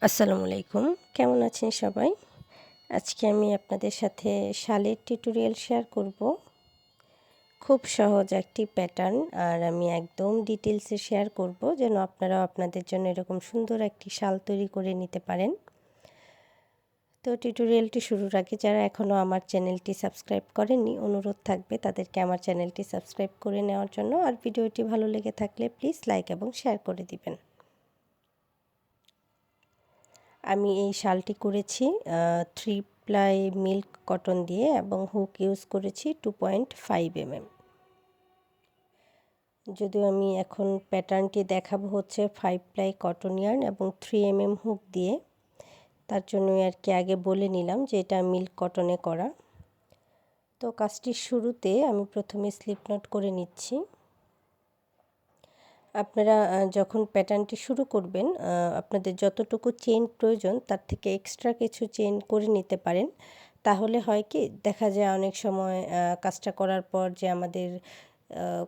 আসসালামু আলাইকুম, কেমন আছেন সবাই? আজকে আমি আপনাদের সাথে শালের টিউটোরিয়াল শেয়ার করব। খুব সহজ একটি প্যাটার্ন, আর আমি একদম ডিটেলসে শেয়ার করব যেন আপনারাও আপনাদের জন্য এরকম সুন্দর একটি শাল তৈরি করে নিতে পারেন। তো টিউটোরিয়ালটি শুরুর আগে যারা এখনও আমার চ্যানেলটি সাবস্ক্রাইব করেননি, অনুরোধ থাকবে তাদেরকে আমার চ্যানেলটি সাবস্ক্রাইব করে নেওয়ার জন্য। আর ভিডিওটি ভালো লেগে থাকলে প্লিজ লাইক এবং শেয়ার করে দিবেন। আমি এই শালটি করেছি 3 প্লাই মিল্ক কটন দিয়ে এবং হুক ইউজ করেছি 2.5 mm। যদিও আমি এখন প্যাটার্নটি দেখাবো হচ্ছে 5 প্লাই কটন ইয়ার্ন এবং 3 mm হুক দিয়ে, তার জন্যই আর কি আগে বলে নিলাম যে এটা মিল্ক কটনে করা। তো কাজটির শুরুতে আমি প্রথমে স্লিপ নট করে নিচ্ছি। আপনারা যখন প্যাটার্নটি শুরু করবেন, আপনাদের যতটুকু চেইন প্রয়োজন তার থেকে এক্সট্রা কিছু চেইন করে নিতে পারেন। তাহলে হয় কি, দেখা যায় অনেক সময় কাজটা করার পর যে আমাদের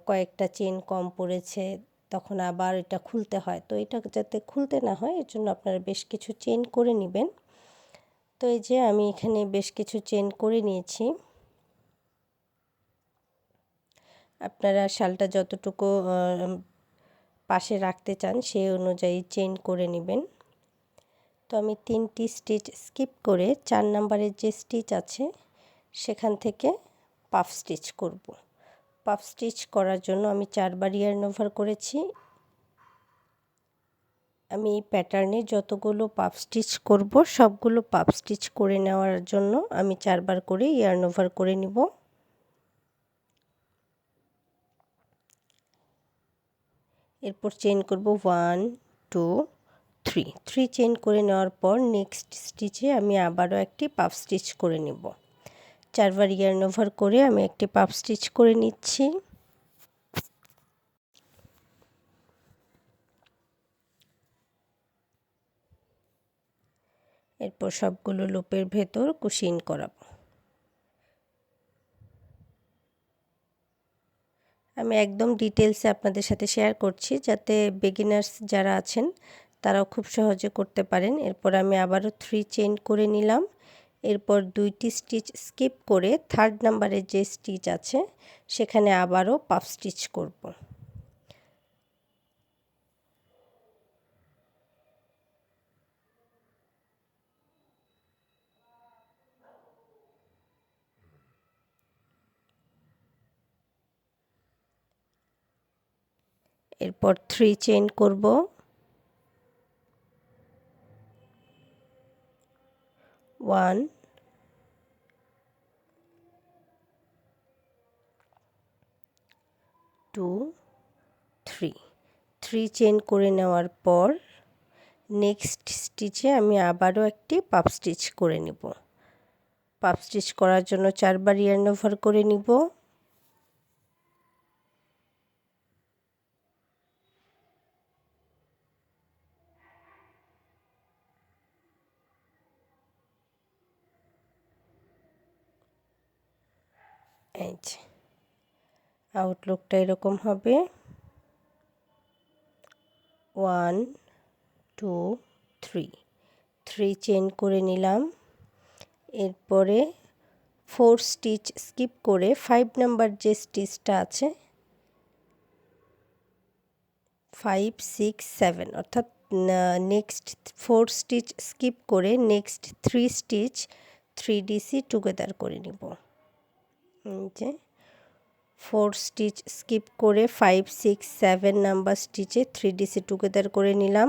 কয়েকটা চেইন কম পড়েছে, তখন আবার এটা খুলতে হয়। তো এটা যাতে খুলতে না হয় এর জন্য আপনারা বেশ কিছু চেইন করে নেবেন। তো এই যে আমি এখানে বেশ কিছু চেইন করে নিয়েছি। আপনারা শালটা যতটুকু পাশে রাখতে চান সেই অনুযায়ী চেইন করে নেবেন। তো আমি 3টি স্টিচ স্কিপ করে 4 নাম্বারের যে স্টিচ আছে সেখান থেকে পাফ স্টিচ করব। পাফ স্টিচ করার জন্য আমি 4 বার ইয়ার্ন ওভার করেছি। আমি এই প্যাটার্নে যতগুলো পাফ স্টিচ করব সবগুলো পাফ স্টিচ করে নেওয়ার জন্য আমি 4 বার করে ইয়ার্ন ওভার করে নিব। এরপর চেইন করব 1 2 3 চেইন করে নেওয়ার পর নেক্সট স্টিচে আমি আবারও একটি পাফ স্টিচ করে নেব। 4 বার ইয়ার্ন ওভার করে আমি একটি পাফ স্টিচ করে নিচ্ছি। এরপর সবগুলো লুপের ভেতর কুশিন করাবো। আমি একদম ডিটেলসে আপনাদের সাথে শেয়ার করছি যাতে বিগিনার্স যারা আছেন তারাও খুব সহজে করতে পারেন। এরপর আমি আবারও 3 চেইন করে নিলাম। এরপর 2টি স্টিচ স্কিপ করে 3rd নাম্বারের যে স্টিচ আছে সেখানে আবারও পাফ স্টিচ করব। এরপর 3 চেইন করব। 1 2 3 চেইন করে নেওয়ার পর নেক্সট স্টিচে আমি আবারও একটি পাফ স্টিচ করে নিব। পাফ স্টিচ করার জন্য 4 বার ইয়ার্ন ওভার করে নিব। এই যে আউটলুকটা এরকম হবে। 1 2 3 চেইন করে নিলাম। এরপরে 4 স্টিচ স্কিপ করে 5 নাম্বার যে স্টিচটা আছে 5 6 7 অর্থাৎ নেক্সট 4 স্টিচ স্কিপ করে নেক্সট 3 স্টিচ 3DC টুগেদার করে নিব। যে 4 স্টিচ স্কিপ করে 5 6 7 নাম্বার স্টিচে 3DC টুগেদার করে নিলাম।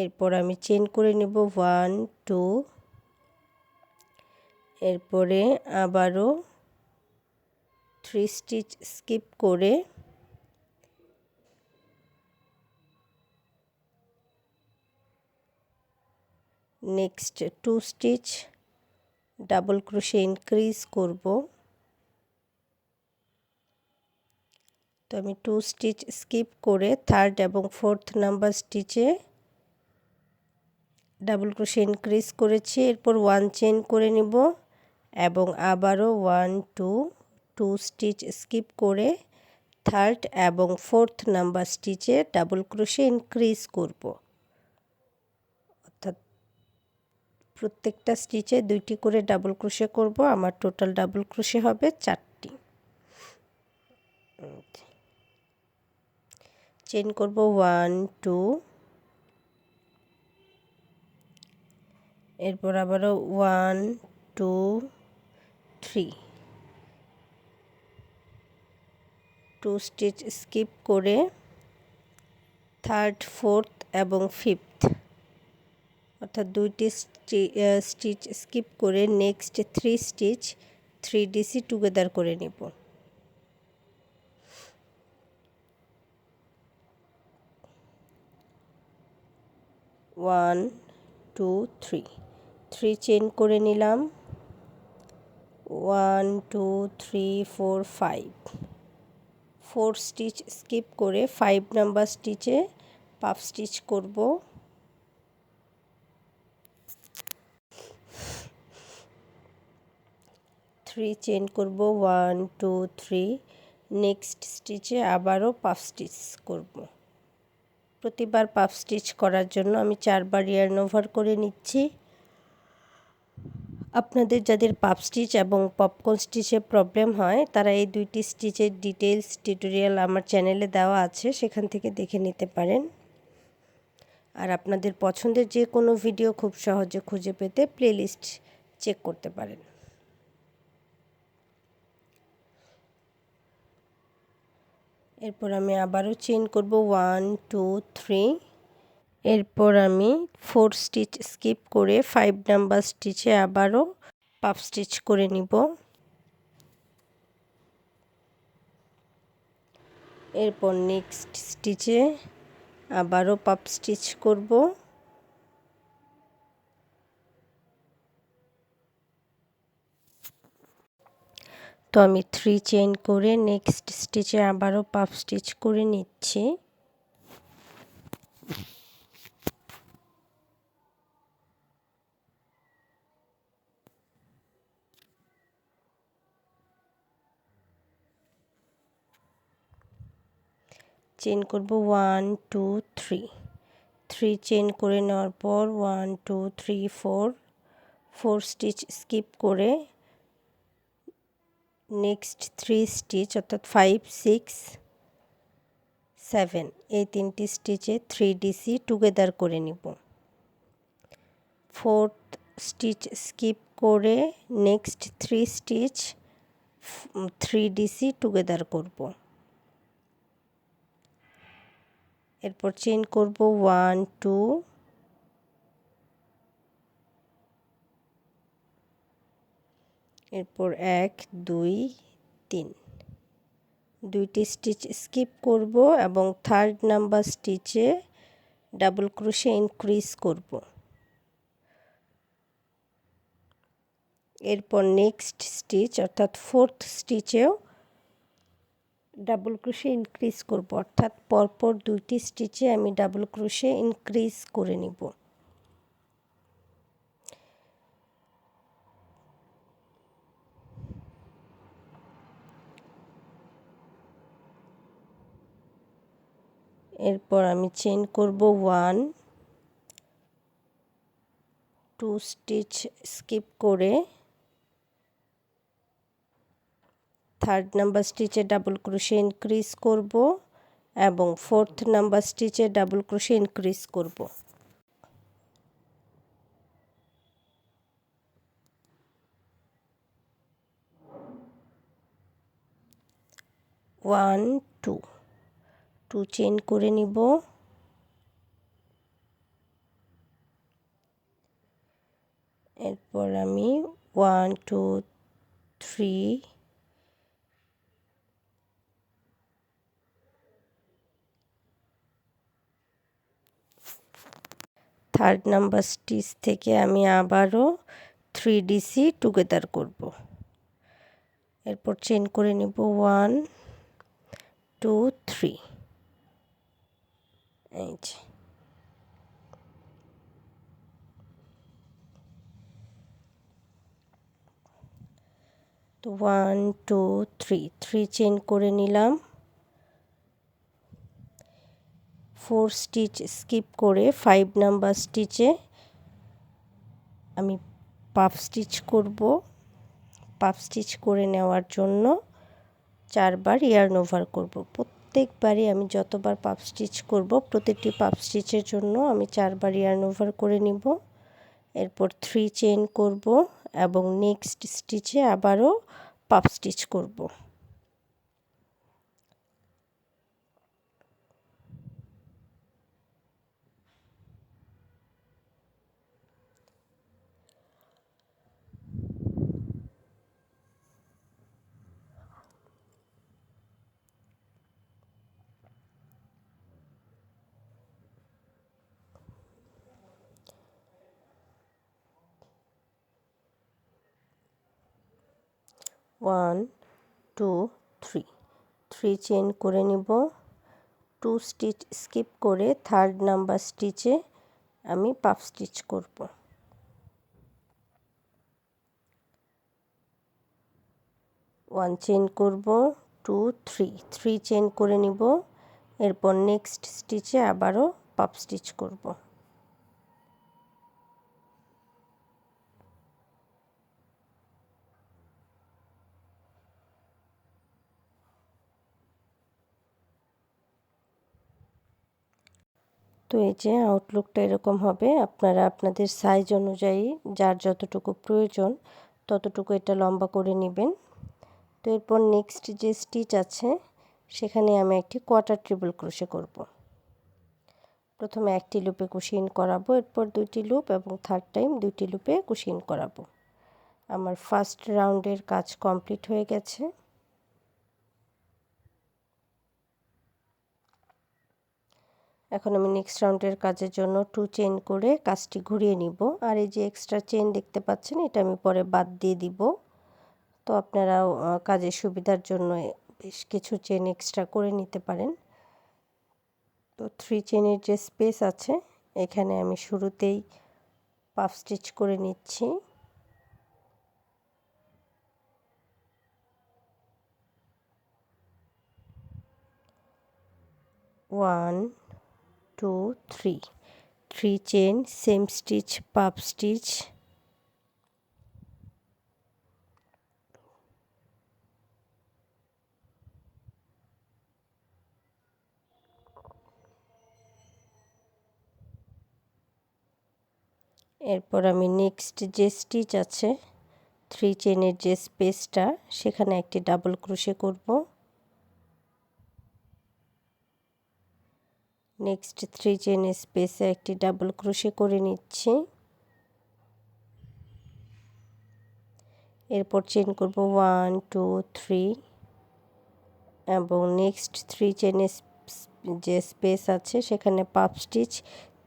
এরপর আমি চেইন করে নেব 1 2। এরপরে আবারও 3 স্টিচ স্কিপ করে next 2 stitch double crochet increase করব। তো আমি 2 স্টিচ স্কিপ করে 3rd এবং 4th নাম্বার স্টিচে ডাবল ক্রোশে ইনক্রিজ করেছি। এরপর 1 চেইন করে নিব এবং আবারও 1 2 স্টিচ স্কিপ করে থার্ড এবং ফোর্থ নাম্বার স্টিচে ডাবল ক্রোশে ইনক্রিজ করব। অর্থাৎ প্রত্যেকটা স্টিচে 2টি করে ডাবল ক্রোশে করব। আমার টোটাল ডাবল ক্রোশে হবে 4টি। চেইন করব 1 2, এরপর আবারও 1 2 3, 2 স্টিচ স্কিপ করে থার্ড ফোর্থ এবং ফিফথ অর্থাৎ 2টি স্টিচ স্কিপ করে নেক্সট 3 স্টিচ 3DC টুগেদার করে নিব। 1 2 3, 3 চেইন করে নিলাম। 1 2 3 4 5, 4 স্টিচ স্কিপ করে 5 নাম্বার স্টিচে পাফ স্টিচ করব। 3 চেইন করব 1 2 3, নেক্সট স্টিচে আবারও পাফ স্টিচ করব। প্রতিবার পাফ স্টিচ করার জন্য আমি 4বার ইয়ার্ন ওভার করে নিচ্ছি। আপনাদের যাদের পাফ স্টিচ এবং পপকর্ন স্টিচে প্রবলেম হয় তারা এই 2টি স্টিচের ডিটেইলস টিউটোরিয়াল আমার চ্যানেলে দেওয়া আছে, সেখান থেকে দেখে নিতে পারেন। আর আপনাদের পছন্দের যে কোনো ভিডিও খুব সহজে খুঁজে পেতে প্লেলিস্ট চেক করতে পারেন। এরপর আমি আবারও চেইন করব 1 2 3, এরপর আমি 4 স্টিচ স্কিপ করে 5 নাম্বার স্টিচে আবারও পাফ স্টিচ করে নিব। এরপর নেক্সট স্টিচে আবারও পাফ স্টিচ করব। তো আমি 3 চেইন করে নেক্সট স্টিচে আবারও পাফ স্টিচ করে নিচ্ছি। চেইন করব 1 2 3, 3 চেইন করে নেওয়ার পর 1 2 3 4, 4 স্টিচ স্কিপ করে নেক্সট 3 স্টিচ অর্থাৎ 5 6 7 এই 3টি স্টিচে 3DC টুগেদার করে নিব। 4th স্টিচ স্কিপ করে নেক্সট 3 স্টিচ 3DC টুগেদার করব। এরপর চেইন করব 1 2, এরপর 1 2 3, 2টি স্টিচ স্কিপ করব এবং থার্ড নাম্বার স্টিচে ডাবল ক্রোশে ইনক্রিজ করব। এরপর নেক্সট স্টিচ অর্থাৎ 4th স্টিচেও ডাবল ক্রোশে ইনক্রিজ করব, অর্থাৎ পরপর 2টি স্টিচে আমি ডাবল ক্রোশে ইনক্রিজ করে নিব। এরপর আমি চেইন করব 1 2 স্টিচ স্কিপ করে থার্ড নাম্বার স্টিচে ডাবল ক্রোশে ইনক্রিজ করব এবং 4th নাম্বার স্টিচে ডাবল ক্রোশে ইনক্রিজ করব। 1 2, 2 চেইন করে নিব। এরপর আমি 1 2 3 থার্ড নাম্বার স্টিচ থেকে আমি আবারও 3DC টুগেদার করব। এরপর চেইন করে নিব 1 2 3, এই যে। তো 1 2 3, 3 চেইন করে নিলাম। 4 স্টিচ স্কিপ করে 5 নাম্বার স্টিচে আমি পাফ স্টিচ করব। পাফ স্টিচ করে নেওয়ার জন্য 4 বার ইয়ার্ন ওভার করব। প্রত্যেকবারই আমি যতবার পাফ স্টিচ করব প্রতিটি পাফ স্টিচের জন্য আমি 4 বার ইয়ার্ন ওভার করে নিব। এরপর 3 চেইন করব এবং নেক্সট স্টিচে আবারও পাফ স্টিচ করব। 1 2 3 3 চেইন করে নিব। 2 স্টিচ স্কিপ করে 3rd নাম্বার স্টিচে আমি পাফ স্টিচ করব। 1 চেইন করব, 2 3 3 চেইন করে নিব। এরপর নেক্সট স্টিচে আবারও পাফ স্টিচ করব। তো এই যে আউটলুকটা এরকম হবে। আপনারা আপনাদের সাইজ অনুযায়ী যার যতটুকু প্রয়োজন ততটুকু এটা লম্বা করে নেবেন। তো এরপর নেক্সট যে স্টিচ আছে সেখানে আমি একটি কোয়ার্টার ট্রিপল ক্রোশে করব। প্রথমে একটি লুপে কুশিন করাবো, এরপর 2টি লুপ এবং থার্ড টাইম 2টি লুপে কুশিন করাবো। আমার ফার্স্ট রাউন্ডের কাজ কমপ্লিট হয়ে গেছে। এখন আমি নেক্সট রাউন্ডের কাজের জন্য 2 চেইন করে কাজটি ঘুরিয়ে নিব। আর এই যে এক্সট্রা চেইন দেখতে পাচ্ছেন এটা আমি পরে বাদ দিয়ে দিব। তো আপনারাও কাজের সুবিধার জন্য বেশ কিছু চেইন এক্সট্রা করে নিতে পারেন। তো 3 চেইনের যে স্পেস আছে এখানে আমি শুরুতেই পাফ স্টিচ করে নিচ্ছি। One 2 3 chain, same stitch, puff stitch. এরপর আমি নেক্সট যে স্টিচ আছে 3 চেইনের যে স্পেসটা সেখানে একটি ডাবল ক্রোশে করব। নেক্সট 3 চেইনের স্পেসে একটি ডাবল ক্রোশে করে নিচ্ছি। এরপর চেইন করব 1 2 3 এবং নেক্সট 3 চেইনের যে স্পেস আছে সেখানে puff stitch,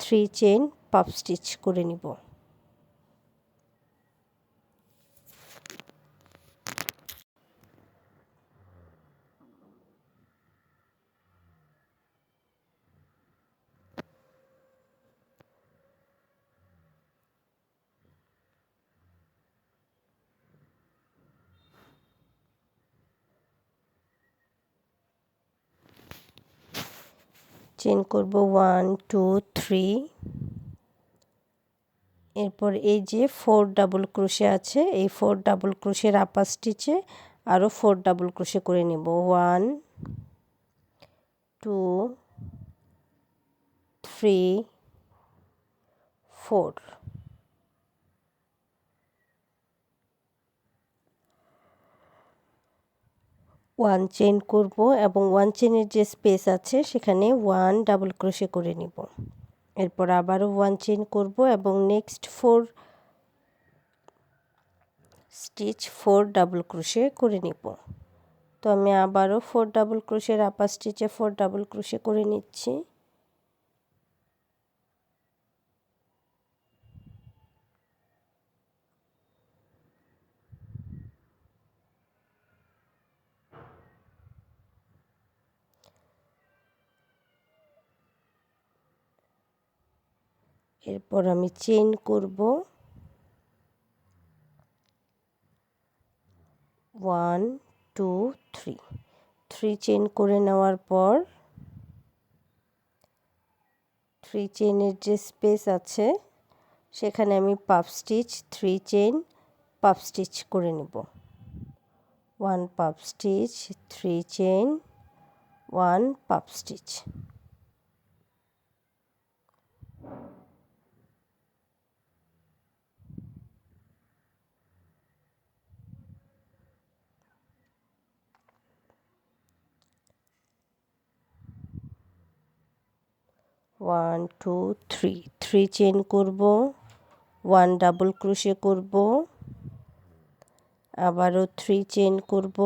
3 chain puff stitch করে নিব। চেইন করব 1 2 3। এরপর এই যে 4 ডাবল ক্রোশে আছে এই 4 ডাবল ক্রোশের আপার স্টিচে আরও 4 ডাবল ক্রোশে করে নিব। 1 2 3 4। 1 চেইন করব এবং 1 চেইনের যে স্পেস আছে সেখানে 1 ডাবল ক্রোশে করে নিব। এরপর আবারও 1 চেইন করব এবং নেক্সট 4 স্টিচ 4 ডাবল ক্রোশে করে নিব। তো আমি আবারও 4 ডাবল ক্রোশের আপার স্টিচে 4 ডাবল ক্রোশে করে নিচ্ছি। এরপর আমি চেইন করব 1 2 3 চেইন করে নেওয়ার পর 3 চেইনের যে স্পেস আছে সেখানে আমি puff stitch 3 chain puff stitch করে নেব। 1 puff stitch 3 chain 1 puff stitch. One two three, 3 chain করব, 1 ডাবল ক্রোশে করব, আবারও 3 চেইন করব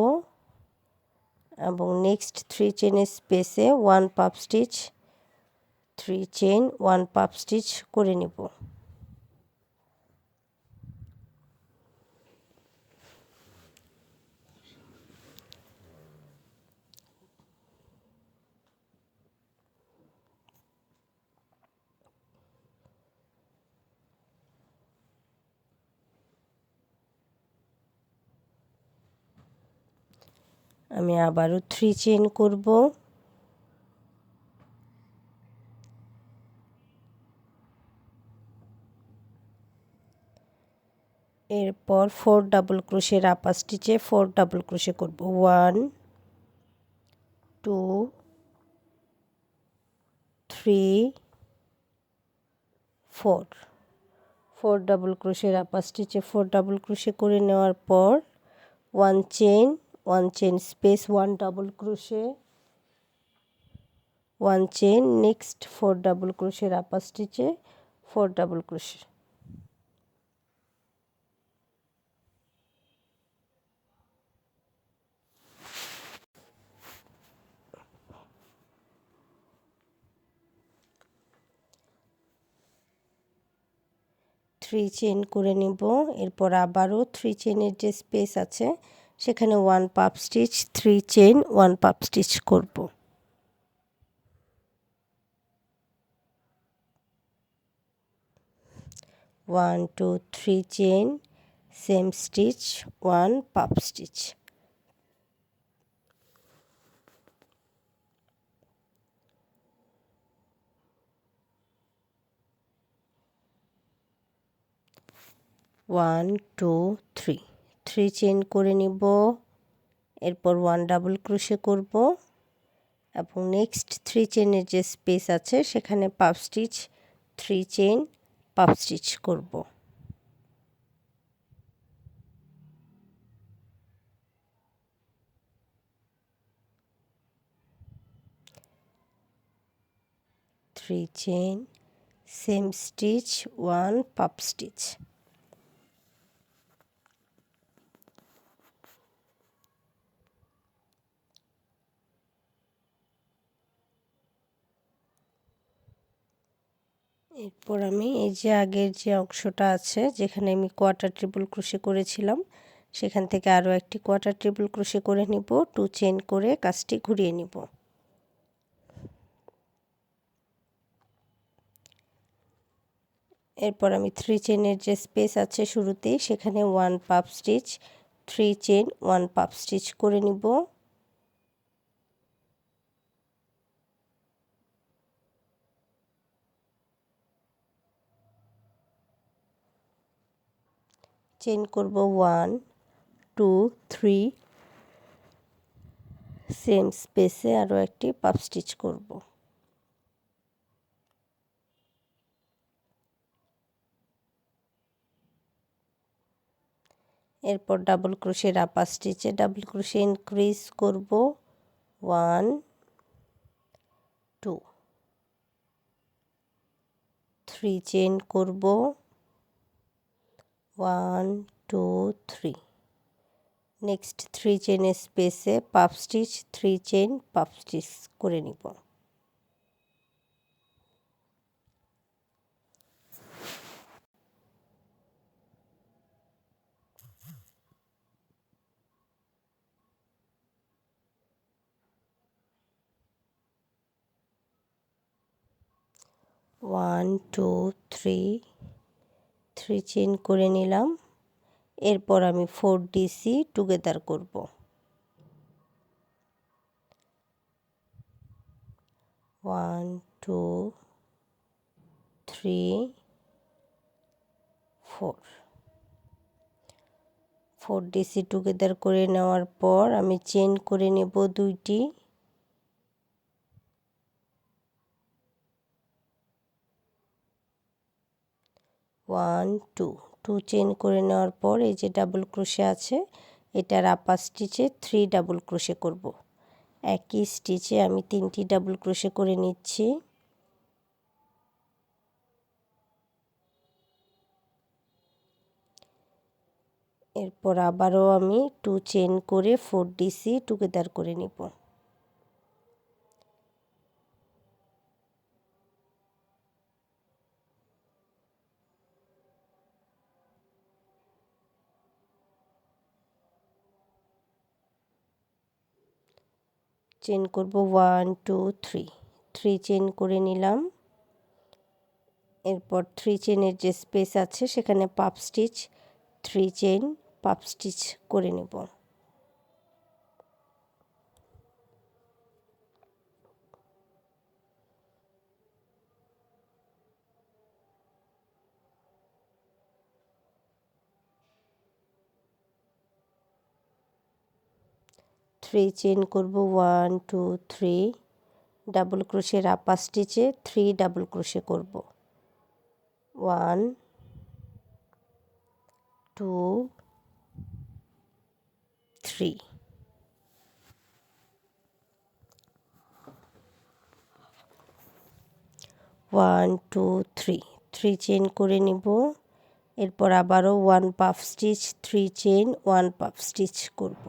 এবং নেক্সট 3 চেইনের স্পেসে 1 puff stitch 3 chain 1 puff stitch করে নেব। আমি আবারও 3 চেইন করব, এরপর 4 ডাবল ক্রোশের আপার স্টিচে 4 ডাবল ক্রোশে করব। 1 2 3 4, 4 ডাবল ক্রোশের আপার স্টিচে 4 ডাবল ক্রোশে করে নেওয়ার পর 1 chain space 1 double crochet 1 chain, next 4 double ক্রোশের আপার স্টিচে 4 ডাবল ক্রোশে। থ্রি চেইন করে নিব, এরপর আবারও 3 চেইনের যে স্পেস আছে সেখানে 1 puff stitch 3 chain 1 puff stitch করব। One two 3 chain same stitch 1 puff stitch. One two three, 3 chain করে নিব, এরপর 1 ডাবল ক্রোশে করব এবং নেক্সট 3 চেইনের যে স্পেস আছে সেখানে puff stitch 3 chain puff stitch করব। Three chain same stitch 1 puff stitch. এরপর আমি এই যে আগের যে অংশটা আছে যেখানে আমি কোয়ার্টার ট্রিপল ক্রোশে করেছিলাম সেখান থেকে আরও একটি কোয়ার্টার ট্রিপল ক্রোশে করে নিব, 2 চেইন করে কাজটি ঘুরিয়ে নিব। এরপর আমি 3 চেইনের যে স্পেস আছে শুরুতেই সেখানে 1 puff stitch 3 chain 1 puff stitch করে নিব। চেইন করব 1 2 3, সেম স্পেসে আরও একটি পাফ স্টিচ করব। এরপর ডাবল ক্রোশের আপার স্টিচে ডাবল ক্রোশে ইনক্রিজ করব 1 2, 3 চেইন করব 1 2 3, নেক্সট 3 চেইনের স্পেসে puff stitch 3 chain puff stitch করে নিব। ওয়ান টু থ্রি, 3 চেইন করে নিলাম, এরপর আমি 4 ডিসি টুগেদার করব। 1 2 3 4 4 টুগেদার করে নেওয়ার পর আমি চেইন করে নেব 2টি। 1 2 চেইন করে নেওয়ার পর এই যে ডাবল ক্রোশে আছে এটার আপার স্টিচে 3 ডাবল ক্রোশে করব। একই স্টিচে আমি 3টি ডাবল ক্রোশে করে নিচ্ছি। এরপর আবারও আমি 2 চেইন করে 4 টুগেদার করে নিব। চেইন করব 1 2 3 চেইন করে নিলাম। এরপর 3 চেইনের যে স্পেস আছে সেখানে পাপ স্টিচ 3 চেইন পাপ স্টিচ করে নেব। চেইন করব 1 2 3 ডাবল ক্রোশের আপার স্টিচে 3 ডাবল ক্রোশে করব। 1 2 3 1 2 3 চেইন করে নিব। এরপর আবারও 1 puff stitch 3 chain 1 puff stitch করব।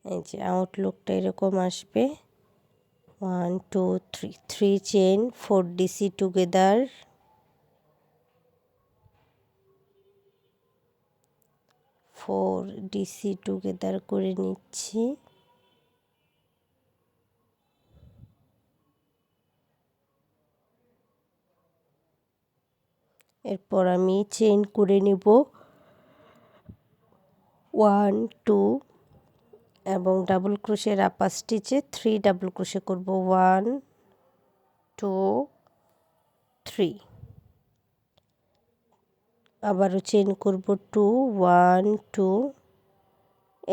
এই যে আউটলুকটা এরকম আসবে। 1 2 3 চেইন 4 টুগেদার, 4 টুগেদার করে নিচ্ছি। এরপর আমি চেইন করে নেব 1 2 এবং ডাবল ক্রোশের আপার স্টিচে 3 ডাবল ক্রোশে করব। 1 2 3 আবারও চেইন করব 2 1 2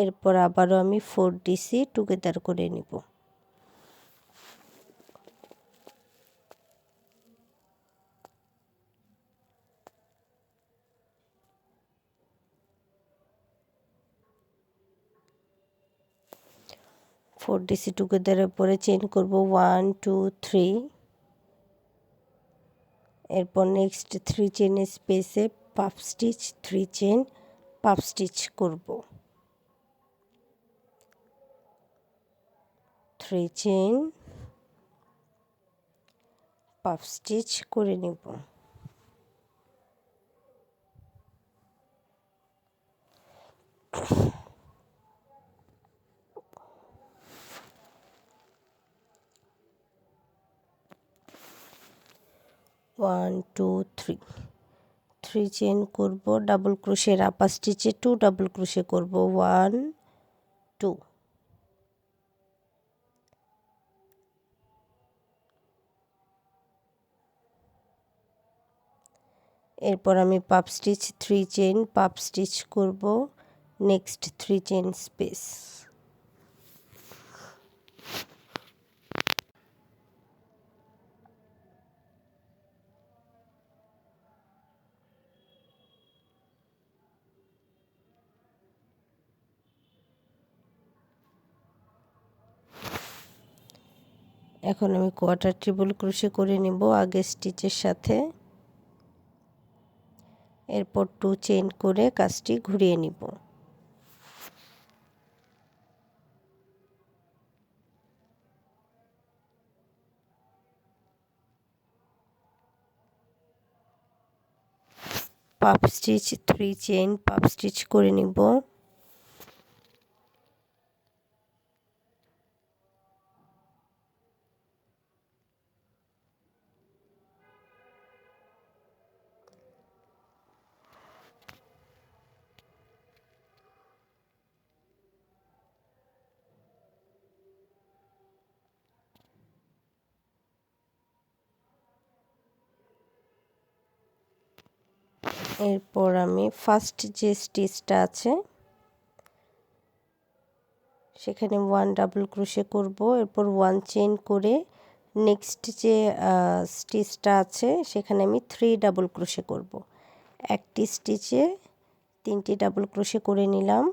এরপর আবারও আমি 4 টুগেদার করে নিব। 4 টুগেদারের পরে চেইন করব 1 2 3 এরপর নেক্সট 3 চেইনের স্পেসে puff stitch 3 chain puff stitch করব। 3 চেইন পাফ স্টিচ করে নেব। 1 2 3 চেইন করব, ডাবল ক্রোশের আপার স্টিচে 2 ডাবল ক্রোশে করব। 1 2 এরপর আমি puff stitch 3 chain puff stitch করব। Next 3 chain space. এখন আমি কোয়ার্টার ট্রিপল ক্রোশে করে নিব আগের স্টিচের সাথে। এরপর 2 চেইন করে কাজটি ঘুরিয়ে নিব। Puff stitch 3 chain puff stitch করে নিব। এরপর আমি ফার্স্ট যে স্টিচটা আছে সেখানে 1 ডাবল ক্রোশে করব, এরপর 1 চেইন করে নেক্সট যে স্টিচটা আছে সেখানে আমি 3 ডাবল ক্রোশে করব। একটি স্টিচে 3টি ডাবল ক্রোশে করে নিলাম।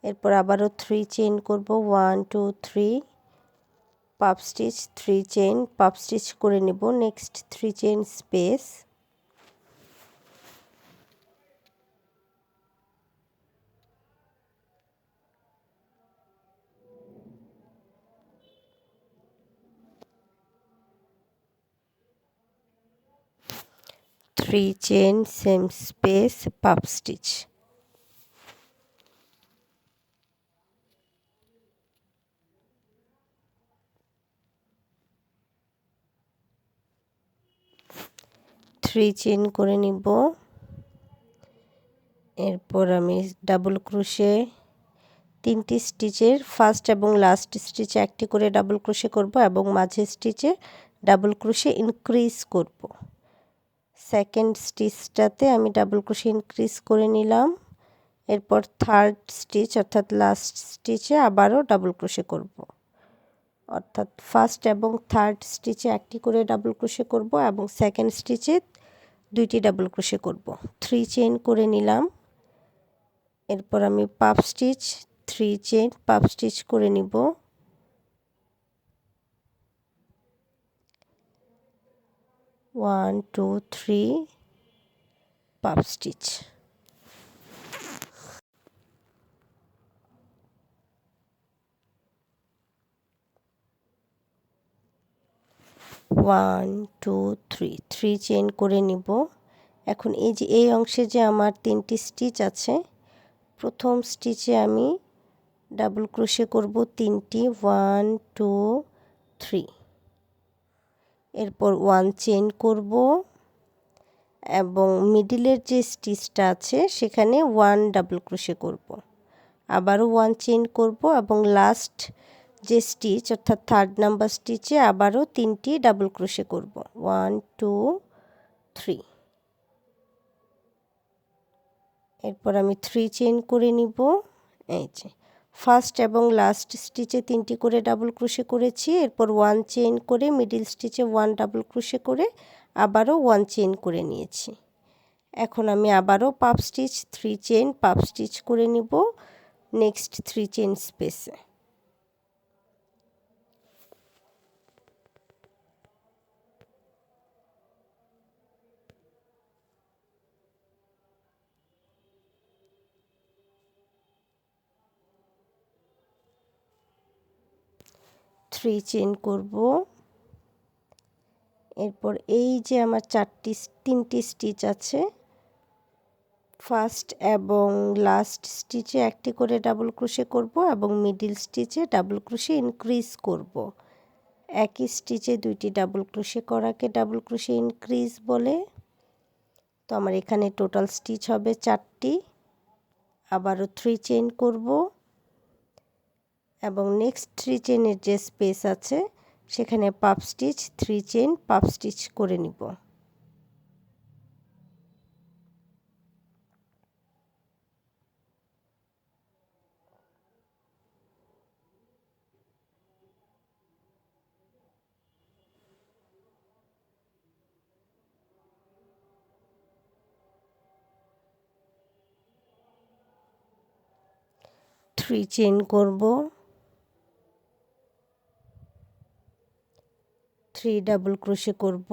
এরপর আবারও 3 চেইন করব, 1 2 3 পাপ স্টিচ, 3 চেইন পাপ স্টিচ করে নেব। Next 3 chain space, 3 chain same space পাপ স্টিচ। থ্রি চেইন করে নিব। এরপর আমি ডাবল ক্রোশে 3টি স্টিচের ফার্স্ট এবং লাস্ট স্টিচে একটি করে ডাবল ক্রোশে করব এবং মাঝের স্টিচে ডাবল ক্রোশে ইনক্রিজ করব। সেকেন্ড স্টিচটাতে আমি ডাবল ক্রোশে ইনক্রিজ করে নিলাম। এরপর থার্ড স্টিচ অর্থাৎ লাস্ট স্টিচে আবারও ডাবল ক্রোশে করব। অর্থাৎ ফার্স্ট এবং থার্ড স্টিচে একটি করে ডাবল ক্রোশে করব এবং সেকেন্ড স্টিচে 2টি ডাবল ক্রোশে করব। 3 চেইন করে নিলাম। এরপর আমি পাপ স্টিচ, 3 চেইন পাপ স্টিচ করে নিব। One two three puff stitch. One two three, 3 chain করে নিব। এখন এই যে এই অংশে যে আমার 3টি স্টিচ আছে, প্রথম স্টিচে আমি ডাবল ক্রোশে করব 3টি, 1 2 3। এরপর 1 চেইন করব এবং মিডিলের যে স্টিচটা আছে সেখানে 1 ডাবল ক্রোশে করব। আবারও 1 চেইন করব এবং লাস্ট যে স্টিচ অর্থাৎ থার্ড নাম্বার স্টিচে আবারও 3টি ডাবল ক্রোশে করব। 1 2 3। এরপর আমি 3 চেইন করে নিব। এই যে ফার্স্ট এবং লাস্ট স্টিচে 3টি করে ডাবল ক্রোশে করেছি। এরপর 1 চেইন করে মিডল স্টিচে 1 ডাবল ক্রোশে করে আবারও 1 চেইন করে নিয়েছি। এখন আমি আবারও পাপ স্টিচ, 3 চেইন পাপ স্টিচ করে নিব নেক্সট 3 চেইন স্পেসে। থ্রি চেইন করব। এরপর এই যে আমার 3টি স্টিচ আছে, ফার্স্ট এবং লাস্ট স্টিচে একটি করে ডাবল ক্রোশে করব এবং মিডল স্টিচে ডাবল ক্রোশে ইনক্রিজ করব। একই স্টিচে 2টি ডাবল ক্রোশে করাকে ডাবল ক্রোশে ইনক্রিজ বলে। তো আমার এখানে টোটাল স্টিচ হবে 4টি। আবারও 3 চেইন করব এবং নেক্সট 3 চেইনের যে স্পেস আছে সেখানে পাপ স্টিচ, 3 চেইন পাপ স্টিচ করে নিব। থ্রি চেইন করব, 3 ডাবল ক্রোশে করব,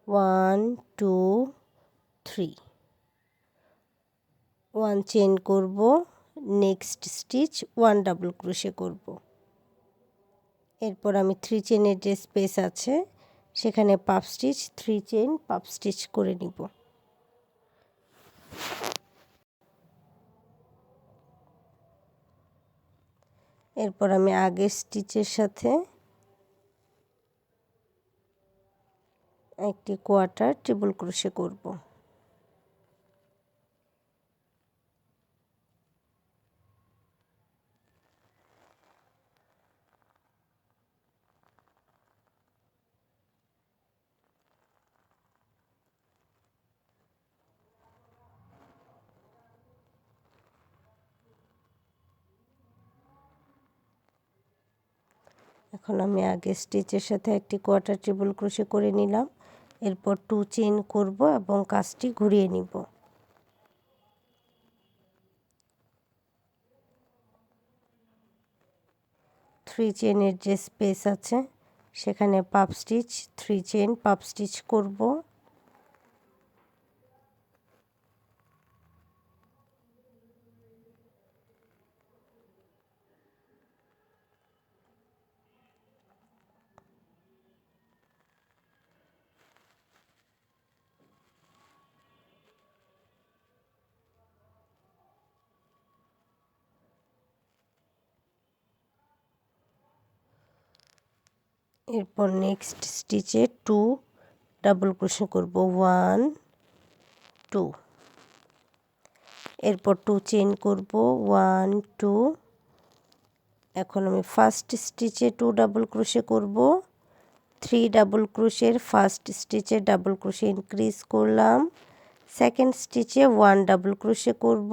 1 2 3, 1 চেইন করব, নেক্সট স্টিচ 1 ডাবল ক্রোশে করব। এরপর আমি 3 চেইনের যে স্পেস আছে সেখানে পাপ স্টিচ, 3 চেইন পাপ স্টিচ করে নিব। এরপর আমি আগের স্টিচের সাথে একটি কোয়ার্টার ট্রিপল ক্রোশে করব। এখন আমি আগে স্টিচের সাথে একটি কোয়ার্টার ট্রিপল ক্রোশে করে নিলাম। এরপর 2 চেইন করব এবং কাজটি ঘুরিয়ে নিব। 3 চেইনের যে স্পেস আছে সেখানে পাপ স্টিচ, 3 চেইন পাপ স্টিচ করব। এরপর নেক্সট স্টিচে 2 ডাবল ক্রোশে করব, 1 2। এরপর 2 চেইন করব, 1 2। এখন আমি ফার্স্ট স্টিচে 2 ডাবল ক্রোশে করব, 3 ডাবল ক্রোশের ফার্স্ট স্টিচে ডাবল ক্রোশে ইনক্রিজ করলাম, সেকেন্ড স্টিচে 1 ডাবল ক্রোশে করব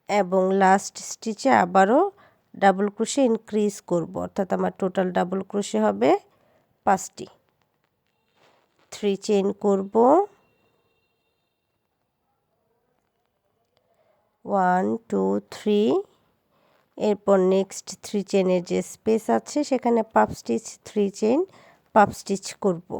এবং লাস্ট স্টিচে আবারও ডাবল ক্রোশে ইনক্রিজ করব, অর্থাৎ আমার টোটাল ডাবল ক্রোশে হবে 5টি। 3 চেইন করব, 1 2 3। এরপর নেক্সট 3 চেইনের যে স্পেস আছে সেখানে পাপ স্টিচ, 3 চেইন পাপ স্টিচ করব।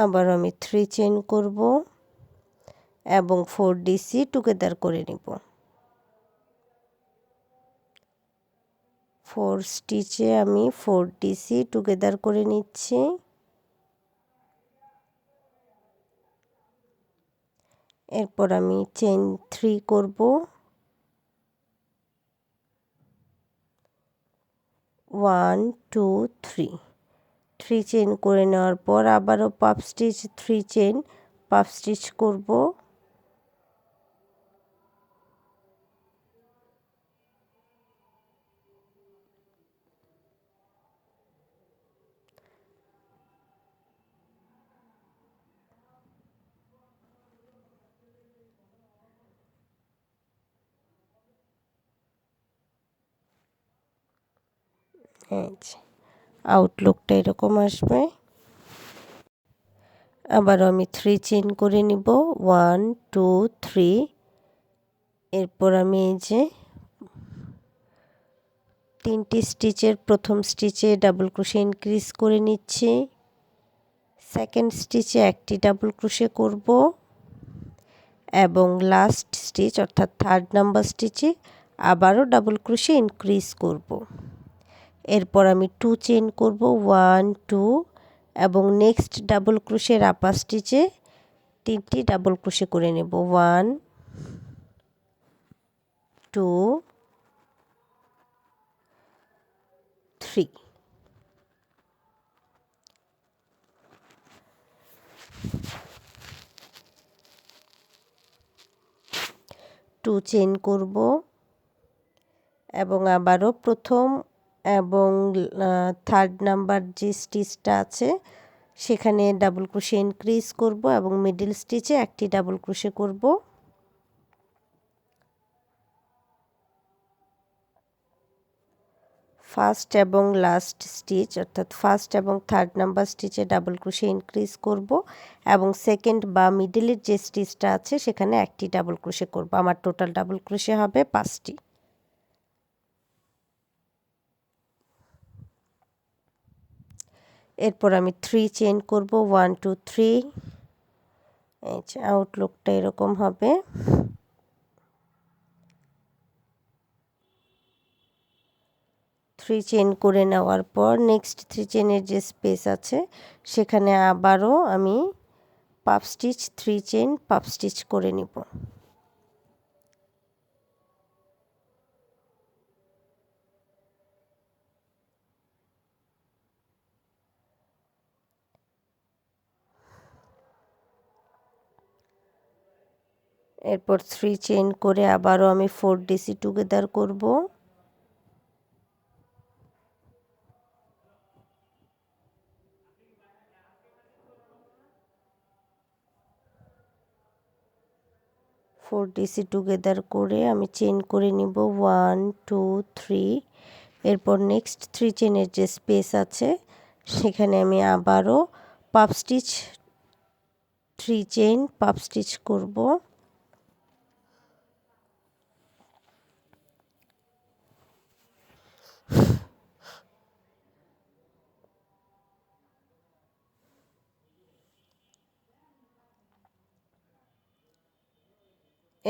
আবার আমি 3 চেইন করব এবং 4 ডিসি টুগেদার করে নিব। 4 স্টিচে আমি 4 ডিসি টুগেদার করে নিচ্ছি। এরপর আমি চেইন 3 করব, 1 2 3। 3 চেইন করে নেওয়ার পর আবারও পাপ স্টিচ, 3 চেইন পাপ স্টিচ করব। আউটলুকটা এরকম আসবে। আবারও আমি 3 চেইন করে নিব, 1 2 3। এরপর আমি এই যে 3টি স্টিচের প্রথম স্টিচে ডাবল ক্রোশে ইনক্রিজ করে নিচ্ছি, সেকেন্ড স্টিচে একটি ডাবল ক্রোশে করব এবং লাস্ট স্টিচ অর্থাৎ 3rd নাম্বার স্টিচে আবারও ডাবল ক্রোশে ইনক্রিজ করব। এরপর আমি 2 চেইন করব, 1 2 এবং নেক্সট ডাবল ক্রোশের আপার স্টিচে 3টি ডাবল ক্রোশে করে নেব, 1 2 3। 2 চেইন করব এবং আবারও প্রথম এবং 3rd নাম্বার যে স্টিচটা আছে সেখানে ডাবল ক্রোশে ইনক্রিজ করব এবং মিডল স্টিচে একটি ডাবল ক্রোশে করব। ফার্স্ট এবং লাস্ট স্টিচ অর্থাৎ ফার্স্ট এবং 3rd নাম্বার স্টিচে ডাবল ক্রোশে ইনক্রিজ করব এবং সেকেন্ড বা মিডলের যে স্টিচটা আছে সেখানে একটি ডাবল ক্রোশে করব। আমার টোটাল ডাবল ক্রোশে হবে 5টি। এরপর আমি 3 চেইন করব, 1 2 3। এই যে আউটলুকটা এরকম হবে। থ্রি চেইন করে নেওয়ার পর নেক্সট 3 চেইনের যে স্পেস আছে সেখানে আবারও আমি পাপ স্টিচ, 3 চেইন পাপ স্টিচ করে নিব। এরপর 3 চেইন করে আবারও আমি 4 ডিসি টুগেদার করব। 4 ডিসি টুগেদার করে আমি চেইন করে নিব 1 2 3। এরপর নেক্সট 3 চেইনের যে স্পেস আছে সেখানে আমি আবারও puff stitch 3 chain puff stitch করব।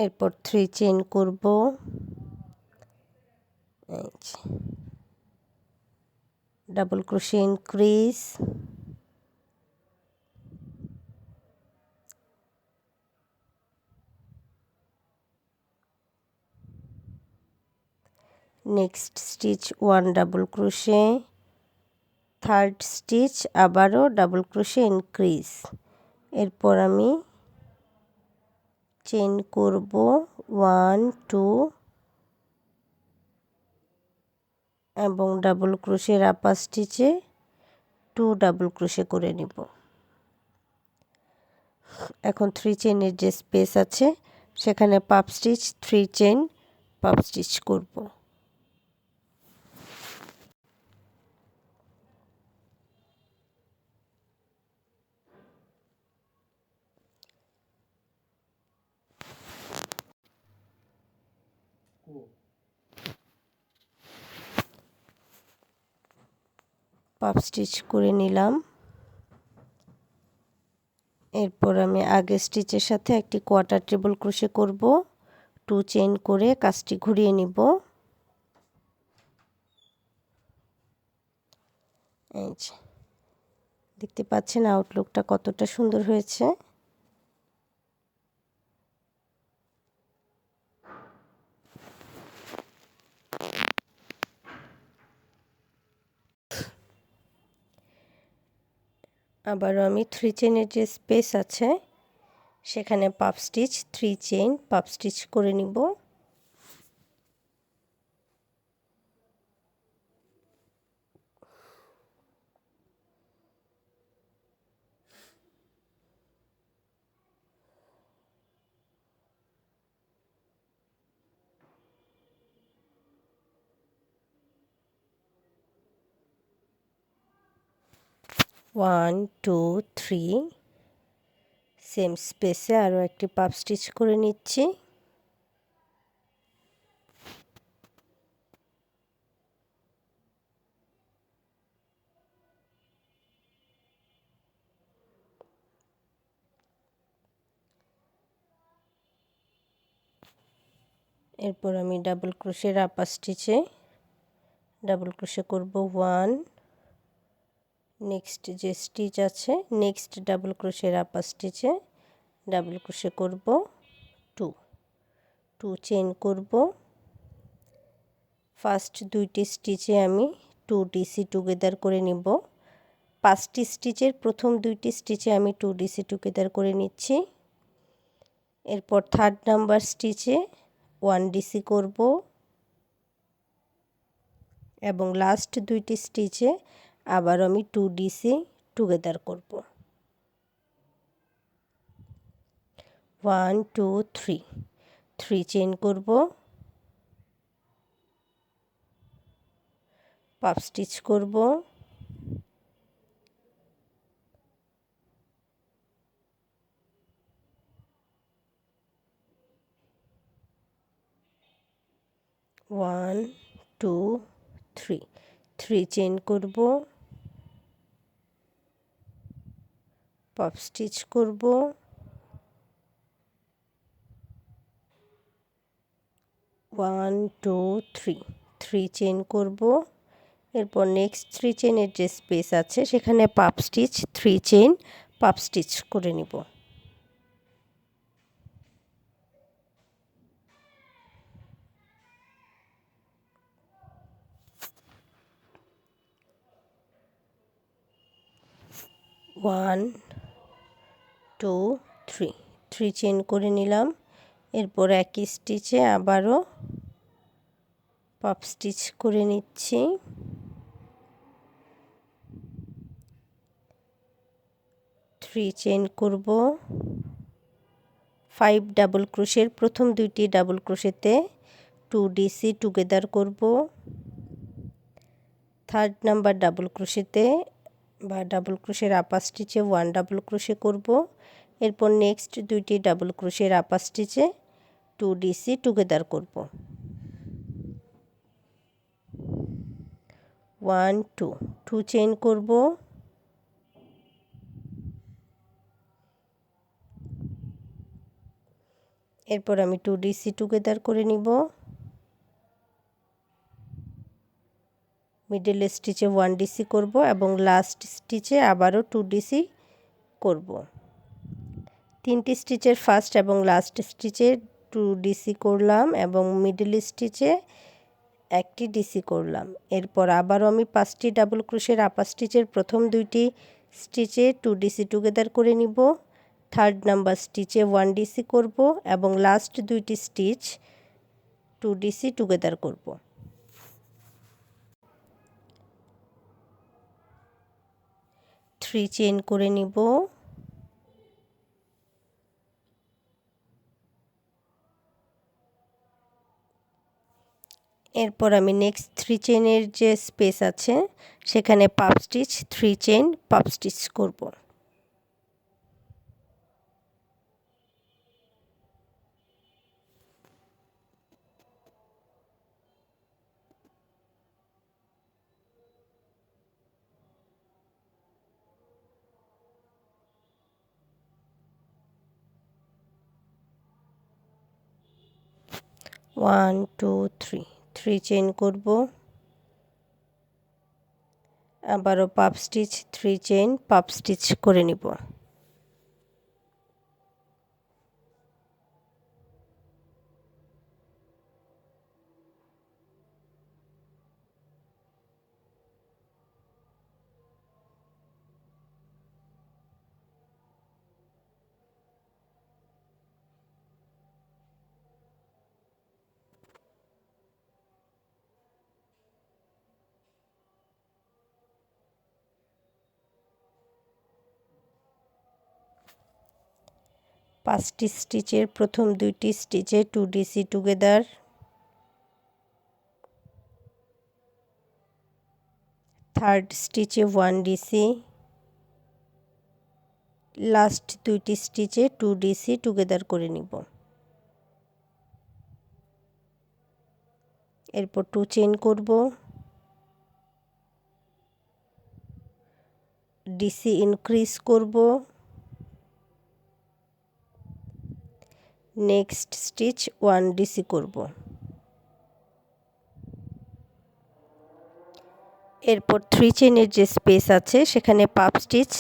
এরপর 3 চেইন করব। Double crochet increase, next stitch 1 double crochet, third stitch আবারও ডাবল ক্রোশে ইনক্রিজ। এরপর আমি চেইন করব 1 2 এবং ডাবল ক্রোশের আপার স্টিচে 2 ডাবল ক্রোশে করে নিব। এখন 3 চেইনের যে স্পেস আছে সেখানে puff stitch 3 chain puff stitch করব। পাফ স্টিচ করে নিলাম। এরপর আমি আগের স্টিচের সাথে একটি কোয়ার্টার ট্রিপল ক্রোশে করব। 2 চেইন করে কাজটি ঘুরিয়ে নিব। এই যে দেখতে পাচ্ছেন আউটলুকটা কতটা সুন্দর হয়েছে। আবারও আমি 3 চেইনের যে স্পেস আছে সেখানে puff stitch 3 chain puff stitch করে নিব। ওয়ান টু থ্রি, সেম স্পেসে আরও একটি পাফ স্টিচ করে নিচ্ছি। এরপর আমি ডাবল ক্রোশের আপার স্টিচে ডাবল ক্রোশে করব 1, নেক্সট যে স্টিচ আছে নেক্সট ডাবল ক্রোশের আপার স্টিচে ডাবল ক্রোশে করব 2 চেইন করব। ফার্স্ট দুইটি স্টিচে আমি 2 ডিসি টুগেদার করে নিব। 5টি স্টিচের প্রথম 2টি স্টিচে আমি 2 ডিসি টুগেদার করে নিচ্ছি। এরপর থার্ড নাম্বার স্টিচে 1 ডিসি করব এবং লাস্ট দুইটি স্টিচে আবার আমি 2 ডিসি টুগেদার করব। 1 2 3 চেইন করব, পাফ স্টিচ করব, ওয়ান টু থ্রি চেইন করব, পাফ স্টিচ করব, 1 2 3 চেইন করব। এরপর নেক্সট 3 চেইনের যে স্পেস আছে সেখানে puff stitch 3 chain puff stitch করে নিব। ওয়ান টু থ্রি চেইন করে নিলাম। এরপর একই স্টিচে আবারও পাফ স্টিচ করে নিচ্ছি। থ্রি চেইন করব, 5 ডাবল ক্রোশের প্রথম দুইটি ডাবল ক্রোশেতে 2 ডিসি টুগেদার করব। থার্ড নাম্বার ডাবল ক্রোশেতে বা ডাবল ক্রোশের আপার স্টিচে 1 ডাবল ক্রোশে করব। এরপর নেক্সট দুইটি ডাবল ক্রোশের আপার স্টিচে 2 ডিসি টুগেদার করব। 1 2 চেইন করব। এরপর আমি 2 ডিসি টুগেদার করে নিব। মিডল স্টিচে 1 ডিসি করব এবং লাস্ট স্টিচে আবারও 2 ডিসি করব। তিনটি স্টিচের ফার্স্ট এবং লাস্ট স্টিচে 2 ডিসি করলাম এবং মিডল স্টিচে একটি ডিসি করলাম। এরপর আবারও আমি 5টি ডাবল ক্রোশের আপার স্টিচের প্রথম দুইটি স্টিচে 2 ডিসি টুগেদার করে নিব। থার্ড নাম্বার স্টিচে 1 ডিসি করব এবং লাস্ট দুইটি স্টিচ 2 ডিসি টুগেদার করব। থ্রি চেইন করে নিব। এরপর আমি নেক্সট 3 চেইনের যে স্পেস আছে সেখানে puff stitch 3 chain puff stitch করব। ওয়ান টু থ্রি চেইন করব। আবারও puff stitch 3 chain puff stitch করে নিব। পাঁচটি স্টিচের প্রথম দুইটি স্টিচে 2 ডিসি টুগেদার। থার্ড স্টিচে 1 ডিসি। লাস্ট দুইটি স্টিচে 2 ডিসি টুগেদার করে নিব। এরপর 2 চেইন করব। ডিসি ইনক্রিজ করব। নেক্সট স্টিচ 1 ডিসি করব। এরপর 3 চেইনের যে স্পেস আছে সেখানে puff stitch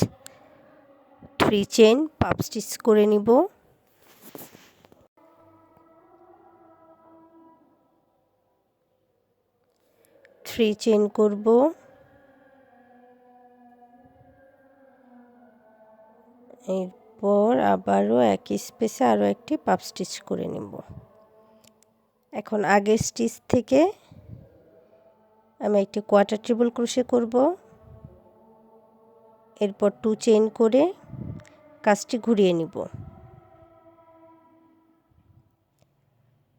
3 chain puff stitch করে নিব। থ্রি চেইন করব। এরপর আবারও একই স্পেসে আরও একটি পাফ স্টিচ করে নিব। এখন আগের স্টিচ থেকে আমি একটি কোয়ার্টার ট্রিপল ক্রোশে করব। এরপর 2 চেইন করে কাজটি ঘুরিয়ে নিব।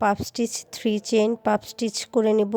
Puff stitch 3 chain puff stitch করে নিব।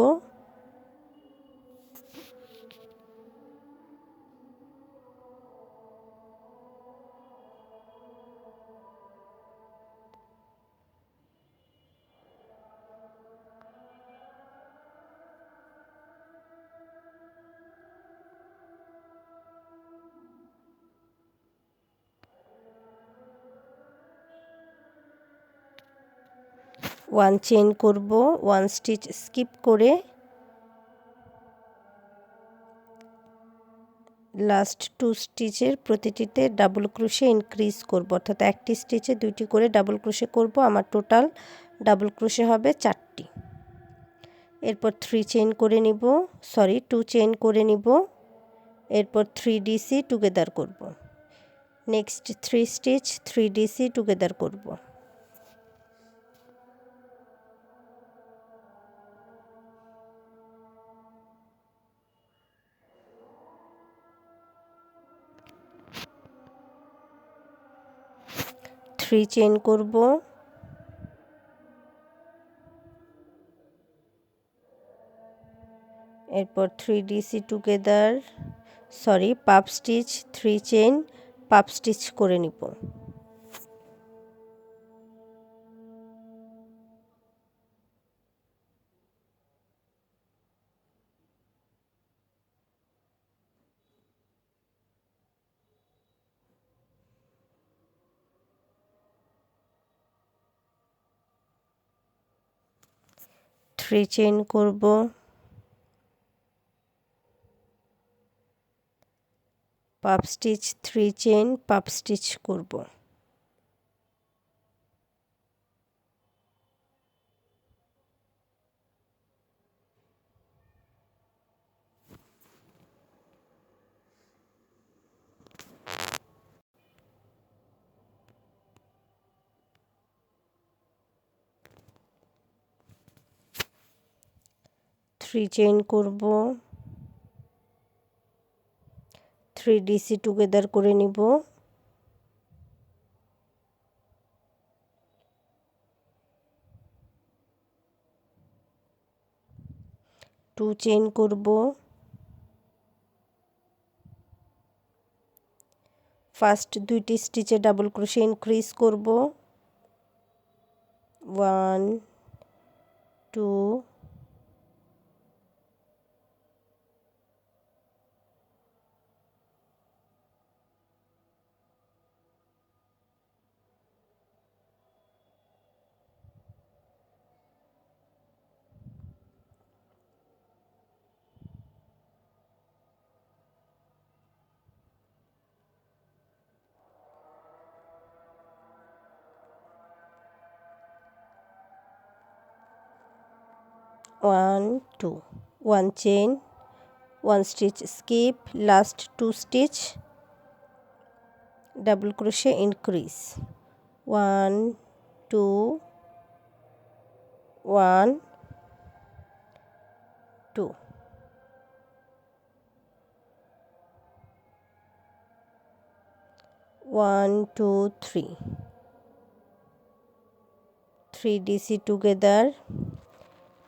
ওয়ান চেইন করব। 1 স্টিচ স্কিপ করে লাস্ট 2 স্টিচের প্রতিটিতে ডাবল ক্রোশে ইনক্রিজ করব, অর্থাৎ একটি স্টিচে 2টি করে ডাবল ক্রোশে করব। আমার টোটাল ডাবল ক্রোশে হবে 4টি। এরপর 3 চেইন করে নিব, 2 চেইন করে নিব। এরপর 3 ডিসি টুগেদার করব। নেক্সট 3 স্টিচ 3 ডিসি টুগেদার করব। থ্রি চেইন করব, এরপর 3DC টুগেদার পাপ স্টিচ 3 চেইন পাপ স্টিচ করে নিব। থ্রি চেইন করব, পাপ স্টিচ 3 চেইন পাপ স্টিচ করব। থ্রি চেইন করব, 3DC টুগেদার করে নিব। টু চেইন করব, ফার্স্ট দুইটি স্টিচে ডাবল ক্রোশে ইনক্রিজ করব, 1 2 1 2 1 chain 1 stitch skip, last 2 stitch double crochet increase, 1 2 1 2 1 2 3 3DC together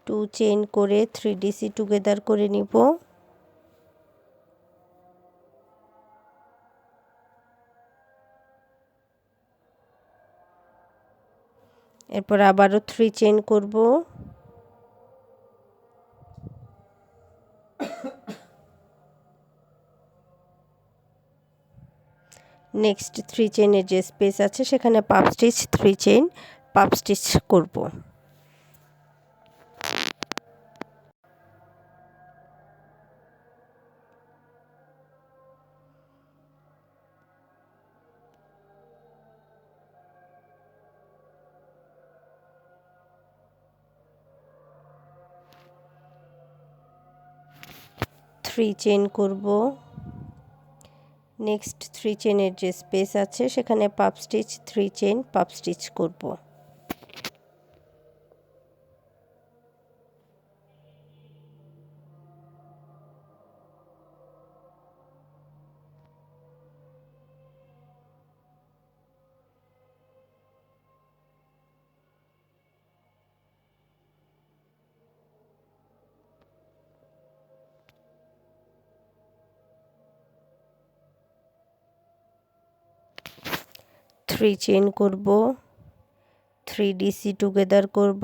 2 chain করে 3DC টুগেদার করে নিব। এরপর আবারও 3 চেইন করব, নেক্সট 3 চেইনের যে স্পেস আছে সেখানে পাপ স্টিচ 3 চেইন পাপ স্টিচ করব। থ্রি চেইন করব, নেক্সট 3 চেইনের যে স্পেস আছে সেখানে পাপ স্টিচ 3 চেইন পাপ স্টিচ করব। থ্রি চেইন করব, 3DC টুগেদার করব,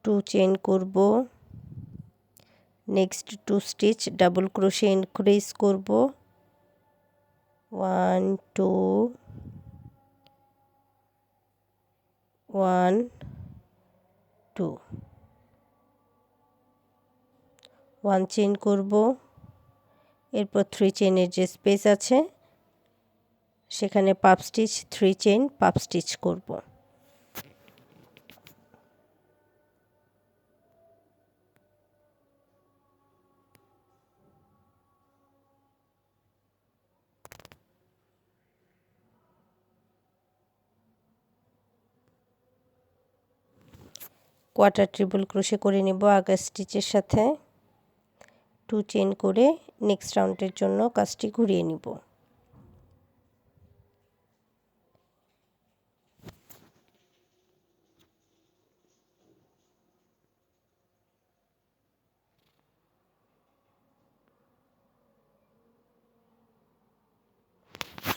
টু চেইন করব, next 2 stitch double crochet increase করব, 1 2 1 2 1 চেইন করব, এরপর 3 চেইনের যে স্পেস আছে সেখানে পাপ স্টিচ 3 চেইন পাপ স্টিচ করব। কোয়ার্টার ট্রিপল ক্রোশে করে নেব আগের স্টিচের সাথে, 2 চেইন করে নেক্সট রাউন্ডের জন্য কাজটি ঘুরিয়ে নিব।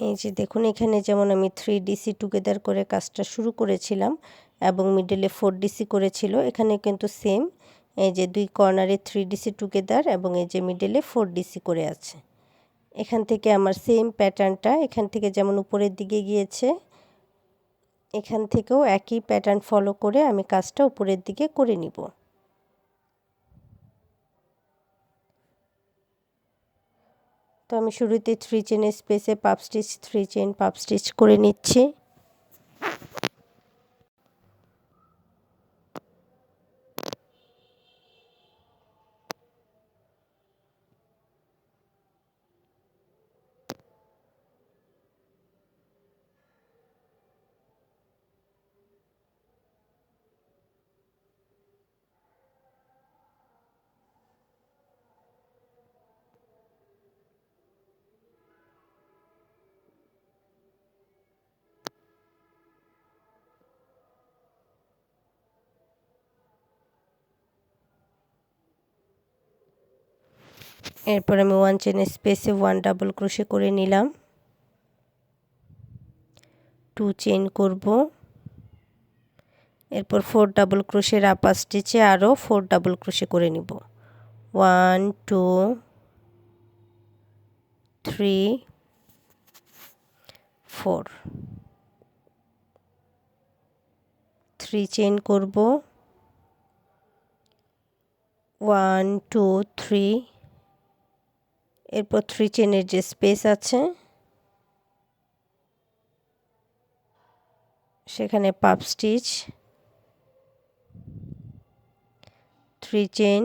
এই যে দেখুন এখানে যেমন আমি 3DC টুগেদার করে কাজটা শুরু করেছিলাম এবং মিডলে 4DC করেছিল, এখানে কিন্তু সেম এই যে 2 কর্নারে 3DC টুগেদার এবং এই যে মিডলে 4DC করে আছে। এখান থেকে আমার সেম প্যাটার্নটা এখান থেকে যেমন উপরের দিকে গিয়েছে, এখান থেকেও একই প্যাটার্ন ফলো করে আমি কাজটা উপরের দিকে করে নিব। তো আমি শুরুতে 3 চেনের স্পেসে পাপ স্টিচ 3 চেন পাপ স্টিচ করে নিচ্ছি। এরপর আমি 1 চেনের স্পেসে 1 ডাবল ক্রোশে করে নিলাম, 2 চেইন করব, এরপর 4 ডাবল ক্রোশের আপার স্টিচে আরও 4 ডাবল ক্রোশে করে নিব। 1 2 3 4 3 চেইন করব, 1 2 3, এরপর 3 চেনের যে স্পেস আছে সেখানে পাপ স্টিচ, 3 চেইন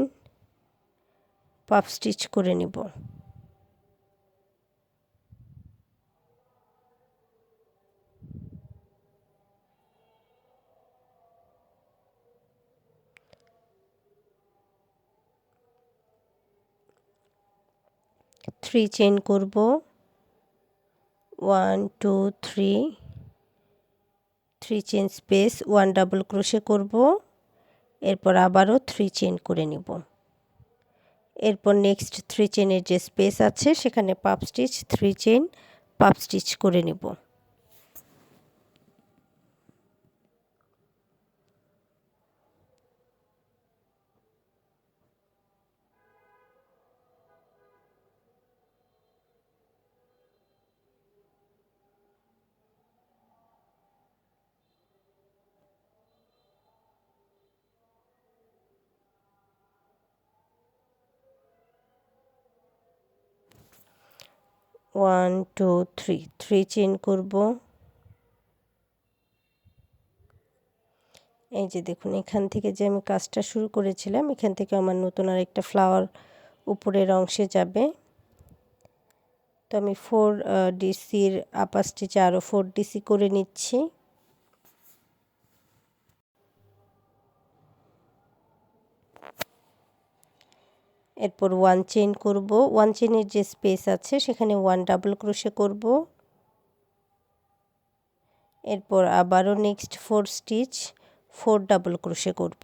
পাপ স্টিচ করে নিব। থ্রি চেইন করব, 1 2 3, 3 চেইন স্পেস 1 ডাবল ক্রোশে করব, এরপর আবারও 3 চেইন করে নিব। এরপর নেক্সট 3 চেইনের যে স্পেস আছে সেখানে পাপ স্টিচ 3 চেইন পাপ স্টিচ করে নিব। 1 2 3, 3 চেইন করব। এই যে দেখুন এখান থেকে যে আমি কাজটা শুরু করেছিলাম এখান থেকে আমার নতুন আরেকটা ফ্লাওয়ার উপরের অংশে যাবে। তো আমি 4 ডিসির আপার স্টিচে আরও 4 ডিসি করে নিচ্ছি। এরপর 1 চেইন করব, 1 চেইনের যে স্পেস আছে সেখানে 1 ডাবল ক্রোশে করব, এরপর আবারও নেক্সট 4 স্টিচ 4 ডাবল ক্রোশে করব।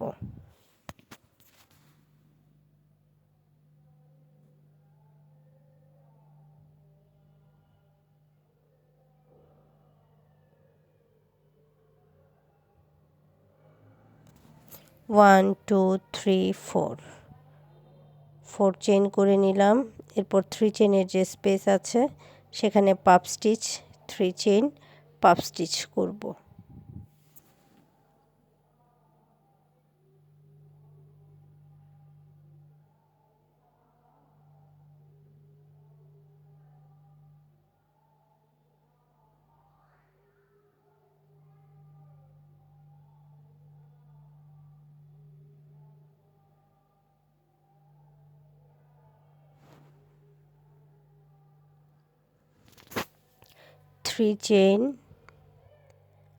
One two three four, 4 chain করে নিলাম। এরপর 3 চেইনের যে স্পেস আছে সেখানে পাপ স্টিচ 3 চেইন পাপ স্টিচ করব। থ্রি চেইন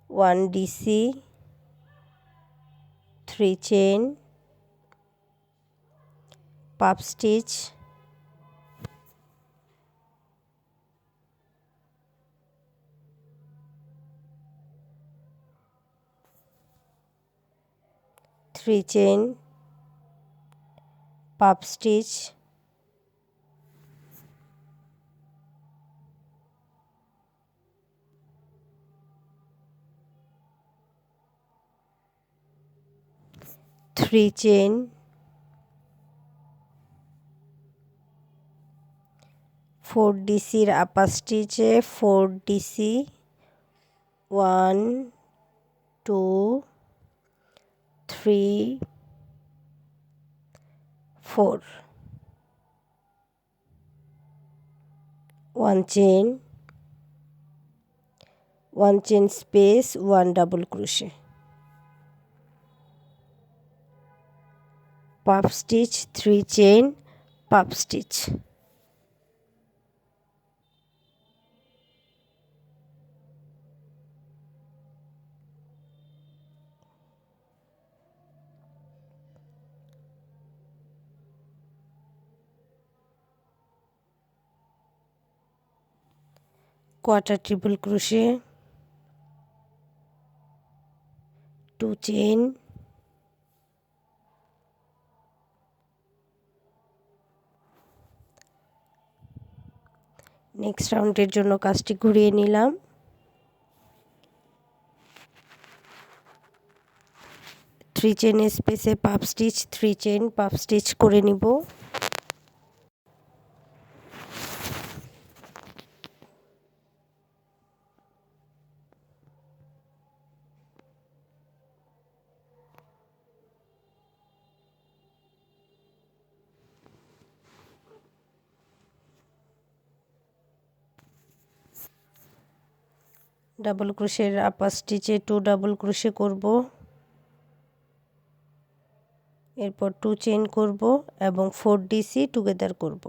1 ডিসি 3 চেইন পাপ স্টিচ 3 চেইন, পাপ স্টিচ, 3 চেইন, 4 ডিসির আপার স্টিচে 4 DC, 1 2 3 4, 1 chain, 1 chain space, 1 double crochet, পাপ স্টিচ, 3 চেইন, পাপ stitch, quarter triple crochet, 2 chain, next রাউন্ডের জন্য কাজটি ঘুরিয়ে নিলাম। 3 চেইন স্পেসে পাপ স্টিচ, 3 চেইন পাপ স্টিচ করে নিব। ডাবল ক্রোশের আপার স্টিচে 2 ডাবল ক্রোশে করব, এরপর 2 চেইন করব এবং 4 ডিসি টুগেদার করব।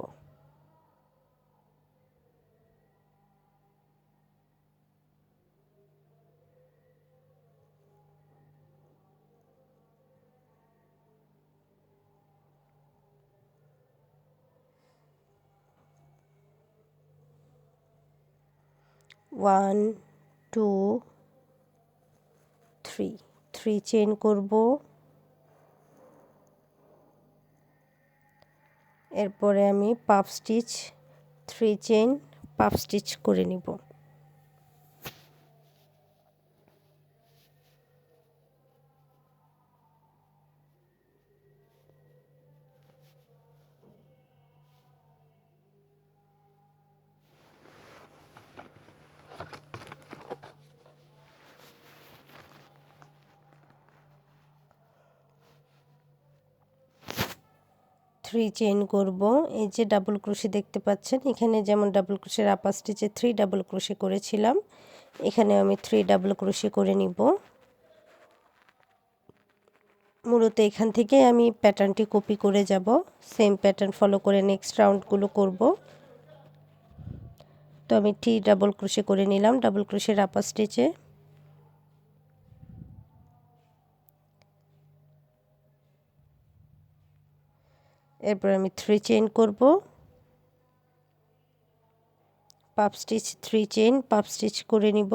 ওয়ান 2 3 চেইন করব, এরপরে আমি puff stitch 3 chain puff stitch করে নিব। থ্রি চেইন করব, এই যে ডাবল ক্রোশে দেখতে পাচ্ছেন, এখানে যেমন ডাবল ক্রোশের আপার স্টিচে 3 ডাবল ক্রোশে করেছিলাম, এখানে আমি 3 ডাবল ক্রোশে করে নিব। মূলত এখান থেকে আমি প্যাটার্নটি কপি করে যাব, সেম প্যাটার্ন ফলো করে নেক্সট রাউন্ডগুলো করব। তো আমি 3 ডাবল ক্রোশে করে নিলাম ডাবল ক্রোশের আপার স্টিচে। এরপর আমি 3 চেইন করব, পাপ স্টিচ 3 চেইন পাপ স্টিচ করে নিব।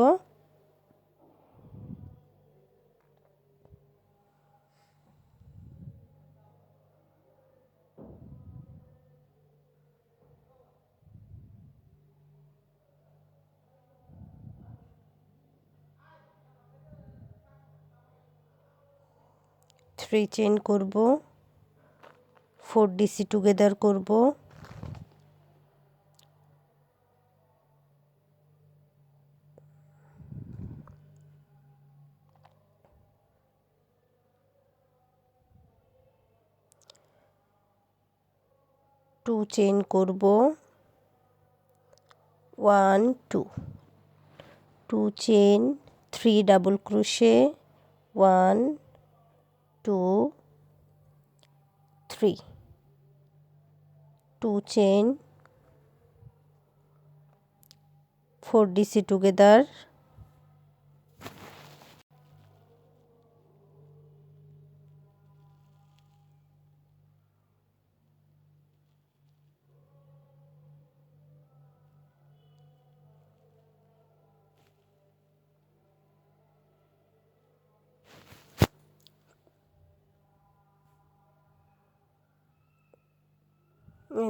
থ্রি চেইন করব, 4 ডিসি টুগেদার করব, টু চেইন করব, 1 2 chain 3 double crochet, 1 2 3 2 chain 4 DC together,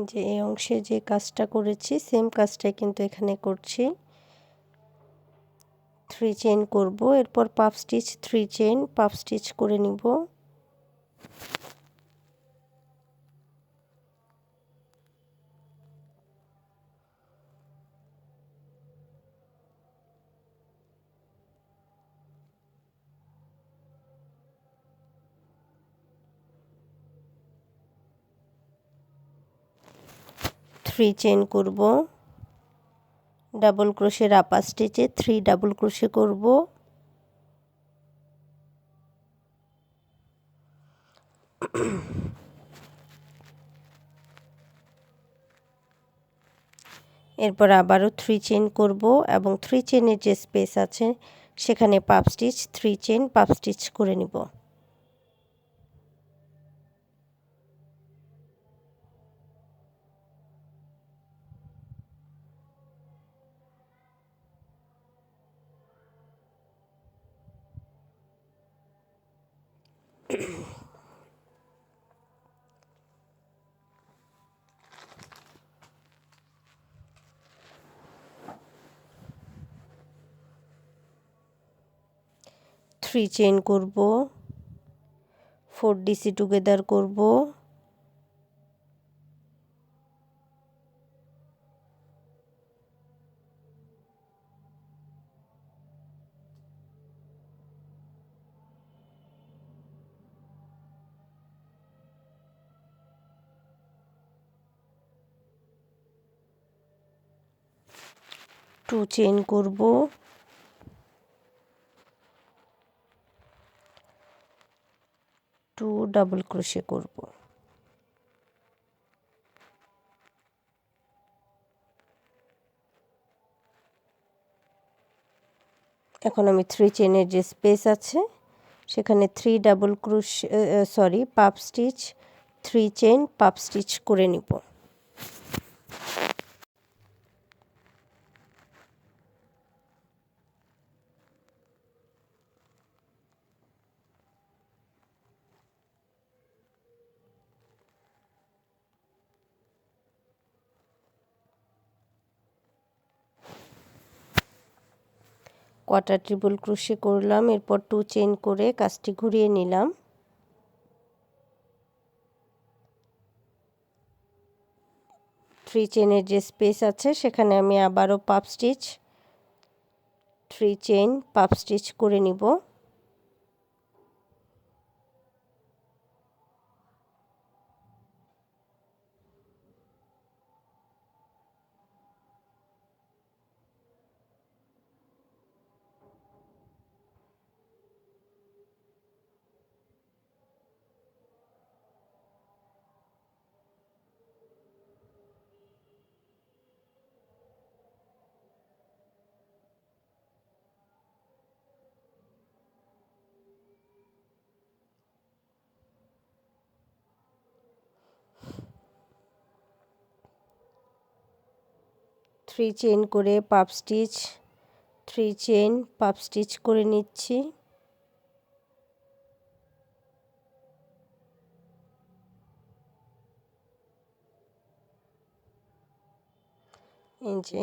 যে এই অংশে যে কাজটা করেছি সেম কাজটাই কিন্তু এখানে করছি। 3 চেইন করব, এরপর puff stitch 3 chain puff stitch করে নিব। থ্রি চেইন করব, ডাবল ক্রোশের আপার স্টিচে 3 ডাবল ক্রোশে করব। এরপর আবারও 3 চেইন করব এবং 3 চেইনের যে স্পেস আছে সেখানে puff stitch 3 chain puff stitch করে নিব। থ্রি চেইন করব, 4 ডিসি টুগেদার করব, টু চেইন করব, টু ডাবল ক্রোশে করব। এখন আমি 3 চেইনের যে স্পেস আছে সেখানে 3 double crochet puff stitch 3 chain puff stitch করে নিব। কোয়ার্টার ট্রিপল ক্রোশে করলাম, এরপর 2 চেইন করে কাজটি ঘুরিয়ে নিলাম। থ্রি চেইনের যে স্পেস আছে সেখানে আমি আবারও puff stitch 3 chain puff stitch করে নিব। থ্রি চেইন করে puff stitch 3 chain puff stitch করে নিচ্ছি।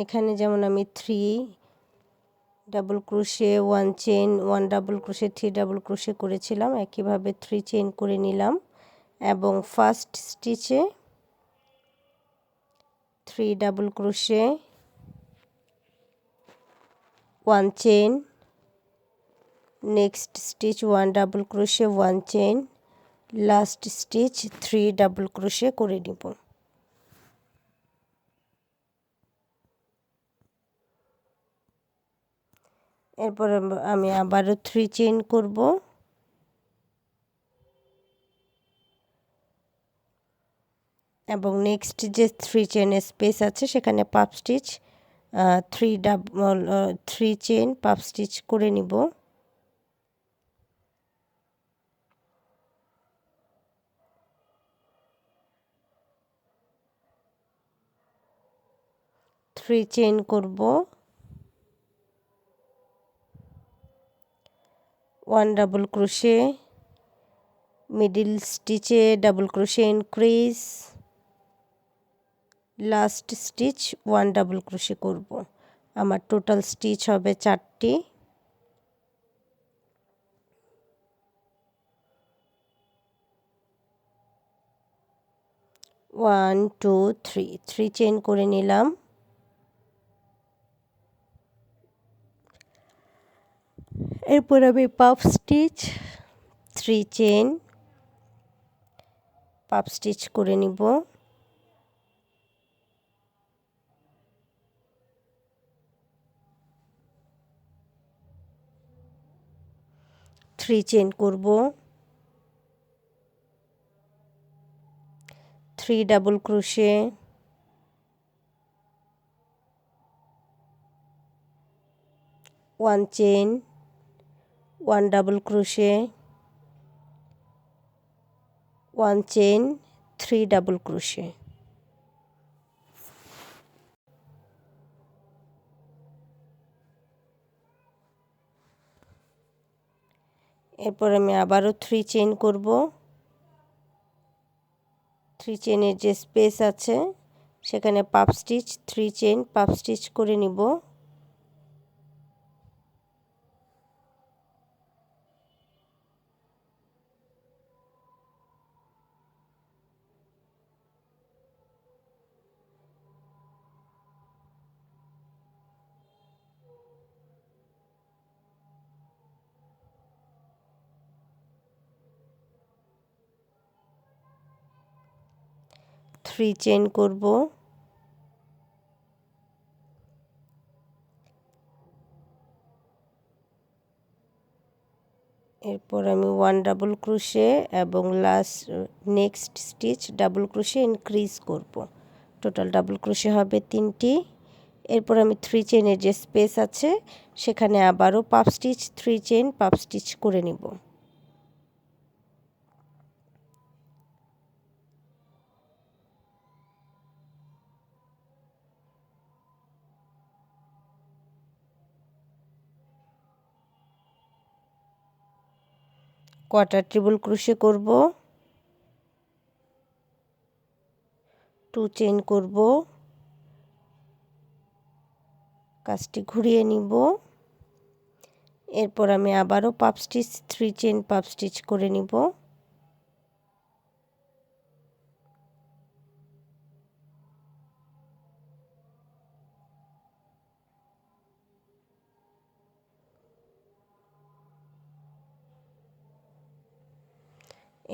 এখানে যেমন আমি 3 double crochet 1 chain 1 double crochet 3 double crochet করেছিলাম, একইভাবে 3 চেইন করে নিলাম এবং ফার্স্ট স্টিচে 3 double crochet 1 chain, next stitch 1 double crochet 1 chain, last stitch 3 double crochet করে নিব। এরপর আমি আবারও 3 চেইন করব এবং নেক্সট যে 3 চেইনের স্পেস আছে সেখানে puff stitch 3 chain puff stitch করে নিব। থ্রি চেইন করব, 1 ডাবল ক্রোশে, মিডিল স্টিচে double crochet increase, last stitch 1 double crochet করব। আমার টোটাল স্টিচ হবে 4টি। 1 2 3 চেইন করে নিলাম। এরপর আমি puff stitch 3 chain puff stitch করে নিব। 3 চেইন করব। 3 double crochet, 1 chain, 1 double crochet, 1 chain, 3 double crochet. এরপর আমি আবারও 3 চেইন করব। 3 চেইনের যে স্পেস আছে সেখানে puff stitch 3 chain puff stitch করে নিব। থ্রি চেইন করব। এরপর আমি 1 ডাবল ক্রোশে এবং next stitch double crochet increase করব। টোটাল ডাবল ক্রোশে হবে 3টি। এরপর আমি 3 চেইনের যে স্পেস আছে সেখানে আবারও puff stitch 3 chain puff stitch করে নিব। কোয়ার্টার ট্রিপল ক্রোশে করব। 2 চেইন করব। কাজটি ঘুরিয়ে নিব। এরপর আমি আবারও puff stitch 3 chain puff stitch করে নিব।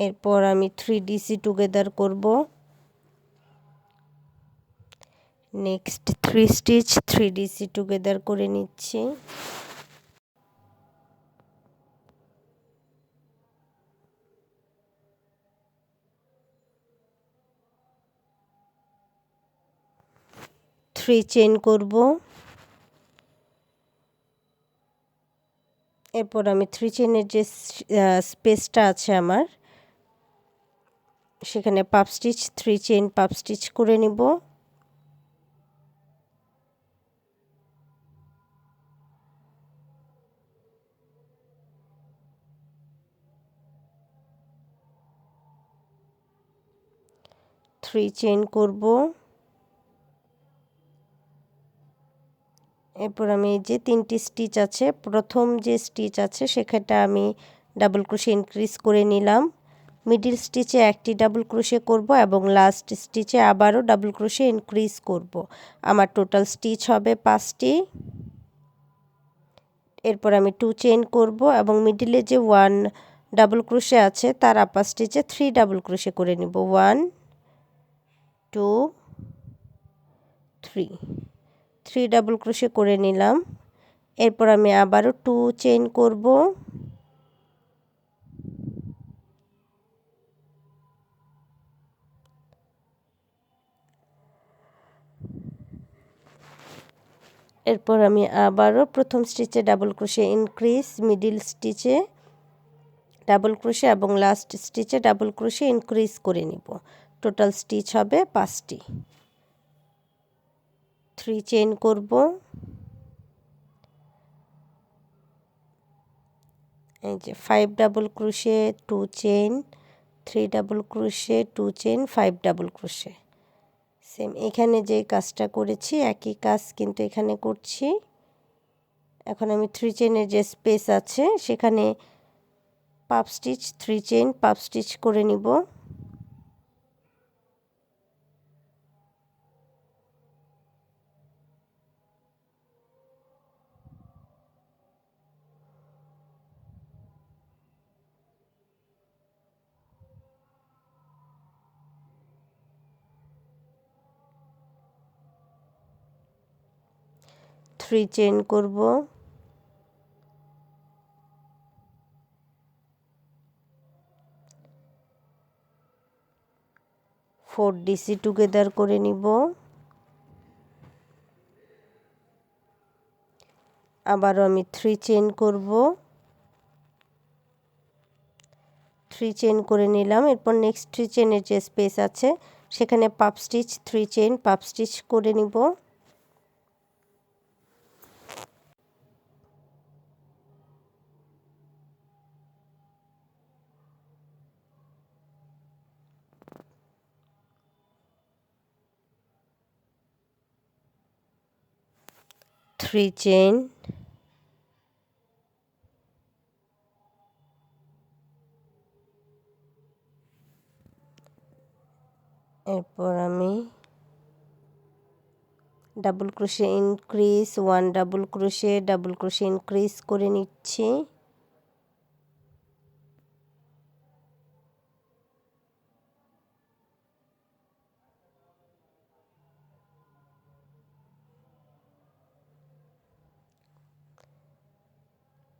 এরপর আমি 3 ডিসি টুগেদার করব। নেক্সট 3 স্টিচ 3 ডিসি টুগেদার করে নিচ্ছি। থ্রি চেইন করব। এরপর আমি 3 চেইনের যে স্পেসটা আছে আমার সেখানে puff stitch 3 chain puff stitch করে নিব। থ্রি চেইন করব। এরপর আমি যে 3টি স্টিচ আছে প্রথম যে স্টিচ আছে সেখানটা আমি ডাবল ক্রোশে ইনক্রিজ করে নিলাম। মিডল স্টিচে একটি ডাবল ক্রোশে করব এবং লাস্ট স্টিচে আবারও ডাবল ক্রোশে ইনক্রিজ করব। আমার টোটাল স্টিচ হবে 5টি। এরপর আমি 2 চেইন করব এবং মিডলে যে 1 ডাবল ক্রোশে আছে তার আপার স্টিচে 3 ডাবল ক্রোশে করে নিব। 1 2 3 ডাবল ক্রোশে করে নিলাম। এরপর আমি আবারও 2 চেইন করব। এরপর আমি আবারও প্রথম স্টিচে ডাবল ক্রোশে ইনক্রিজ, মিডল স্টিচে ডাবল ক্রোশে এবং লাস্ট স্টিচে ডাবল ক্রোশে ইনক্রিজ করে নিব। টোটাল স্টিচ হবে 5টি। 3 চেইন করব। এই যে 5 double crochet 2 chain 3 double crochet 2 chain 5 double crochet same এখানে যে কাজটা করেছি একই কাজ কিন্তু এখানে করছি। এখন আমি 3 চেইনের যে স্পেস আছে সেখানে puff stitch 3 chain puff stitch করে নিব। থ্রি চেইন করব, 4 ডিসি টুগেদার করে নিব। আবারও আমি 3 চেইন করব, 3 চেইন করে নিলাম। এরপর নেক্সট 3 চেইনের যে স্পেস আছে সেখানে puff stitch 3 chain puff stitch করে নিব। থ্রি চেইন, এরপর আমি double crochet increase, 1 double crochet increase করে নিচ্ছি।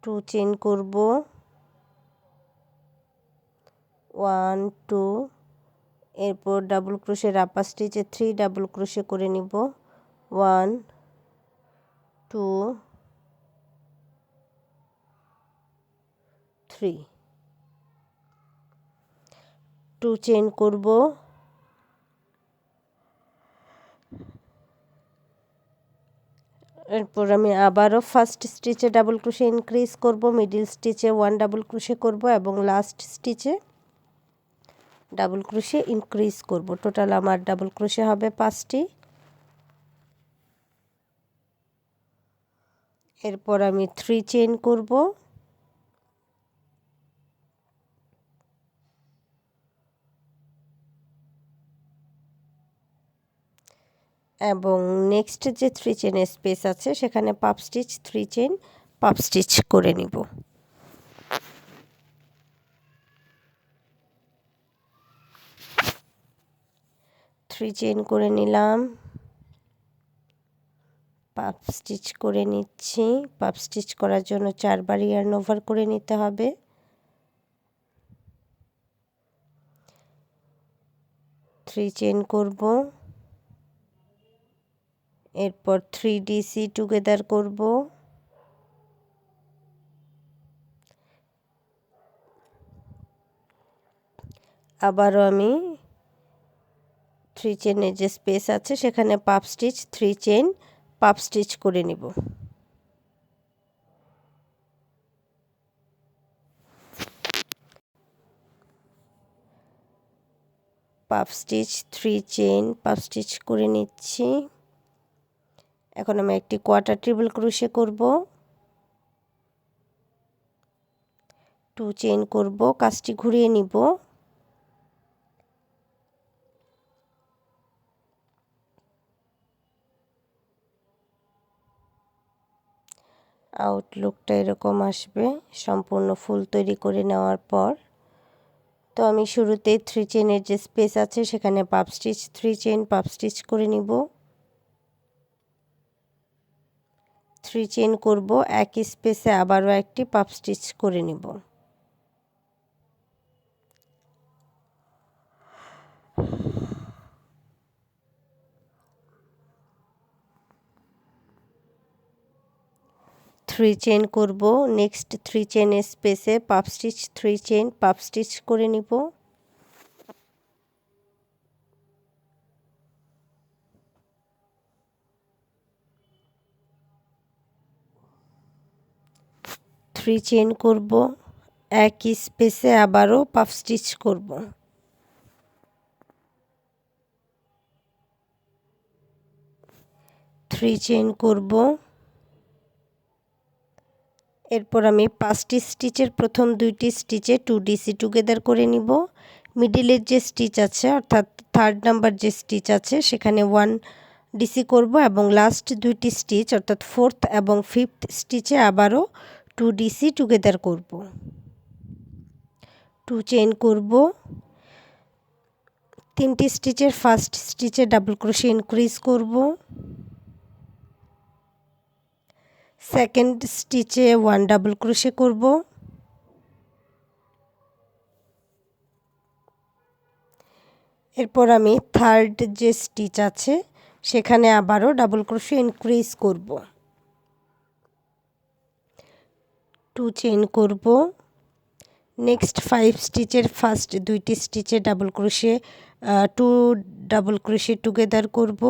টু চেইন করব, 1 2, এরপর ডাবল ক্রোশের আপার স্টিচে 3 ডাবল ক্রোশে করে নিব। 1 2 3, 2 চেইন করব, এরপর আমি আবারও ফার্স্ট স্টিচে ডাবল ক্রোশে ইনক্রিজ করব, মিডল স্টিচে 1 ডাবল ক্রোশে করব এবং লাস্ট স্টিচে ডাবল ক্রোশে ইনক্রিজ করব। টোটাল আমার ডাবল ক্রোশে হবে 5টি। এরপর আমি 3 চেইন করব, এবং নেক্সট যে 3 চেইনের স্পেস আছে সেখানে puff stitch 3 chain puff stitch করে নিব। থ্রি চেইন করে নিলাম, পাফ স্টিচ করে নিচ্ছি। পাফ স্টিচ করার জন্য 4 বার ইয়ার্ন ওভার করে নিতে হবে। থ্রি চেইন করব, এরপর 3 ডিসি টুগেদার করব, আবারও আমি 3 চেইনের যে স্পেস আছে সেখানে puff stitch 3 chain puff stitch করে নিব। Puff stitch 3 chain puff stitch করে নিচ্ছি। এখন আমি একটি কোয়ার্টার ট্রিপল ক্রোশে করব, 2 চেইন করব, কাজটি ঘুরিয়ে নিব। আউটলুকটা এরকম আসবে সম্পূর্ণ ফুল তৈরি করে নেওয়ার পর। তো আমি শুরুতেই 3 চেইনের যে স্পেস আছে সেখানে puff stitch 3 chain puff stitch করে নিব। 3 চেইন করব, একই স্পেসে আবারও একটি পাফ স্টিচ করে নিব। থ্রি চেইন করব, নেক্সট 3 চেইনের স্পেসে puff stitch 3 chain puff stitch করে নিব। থ্রি চেইন করব, একই স্পেসে আবারও পাফ স্টিচ করব। 3 চেইন করব। এরপর আমি 5টি স্টিচের প্রথম 2টি স্টিচে 2 ডিসি টুগেদার করে নিব। মিডিলের যে স্টিচ আছে অর্থাৎ 3rd নাম্বার যে স্টিচ আছে সেখানে 1 ডিসি করব এবং লাস্ট 2টি স্টিচ অর্থাৎ 4th এবং 5th স্টিচে আবারও 2 ডিসি টুগেদার করব। 2 চেইন করব। 3টি স্টিচের ফার্স্ট স্টিচে ডাবল ক্রোশে ইনক্রিজ করব। সেকেন্ড স্টিচে 1 ডাবল ক্রোশে করব। এরপর আমি 3rd যে স্টিচ আছে সেখানে আবারও ডাবল ক্রোশে ইনক্রিজ করব। 2 চেইন করব। নেক্সট 5 স্টিচের ফার্স্ট 2টি স্টিচে double crochet 2 double crochet together করব।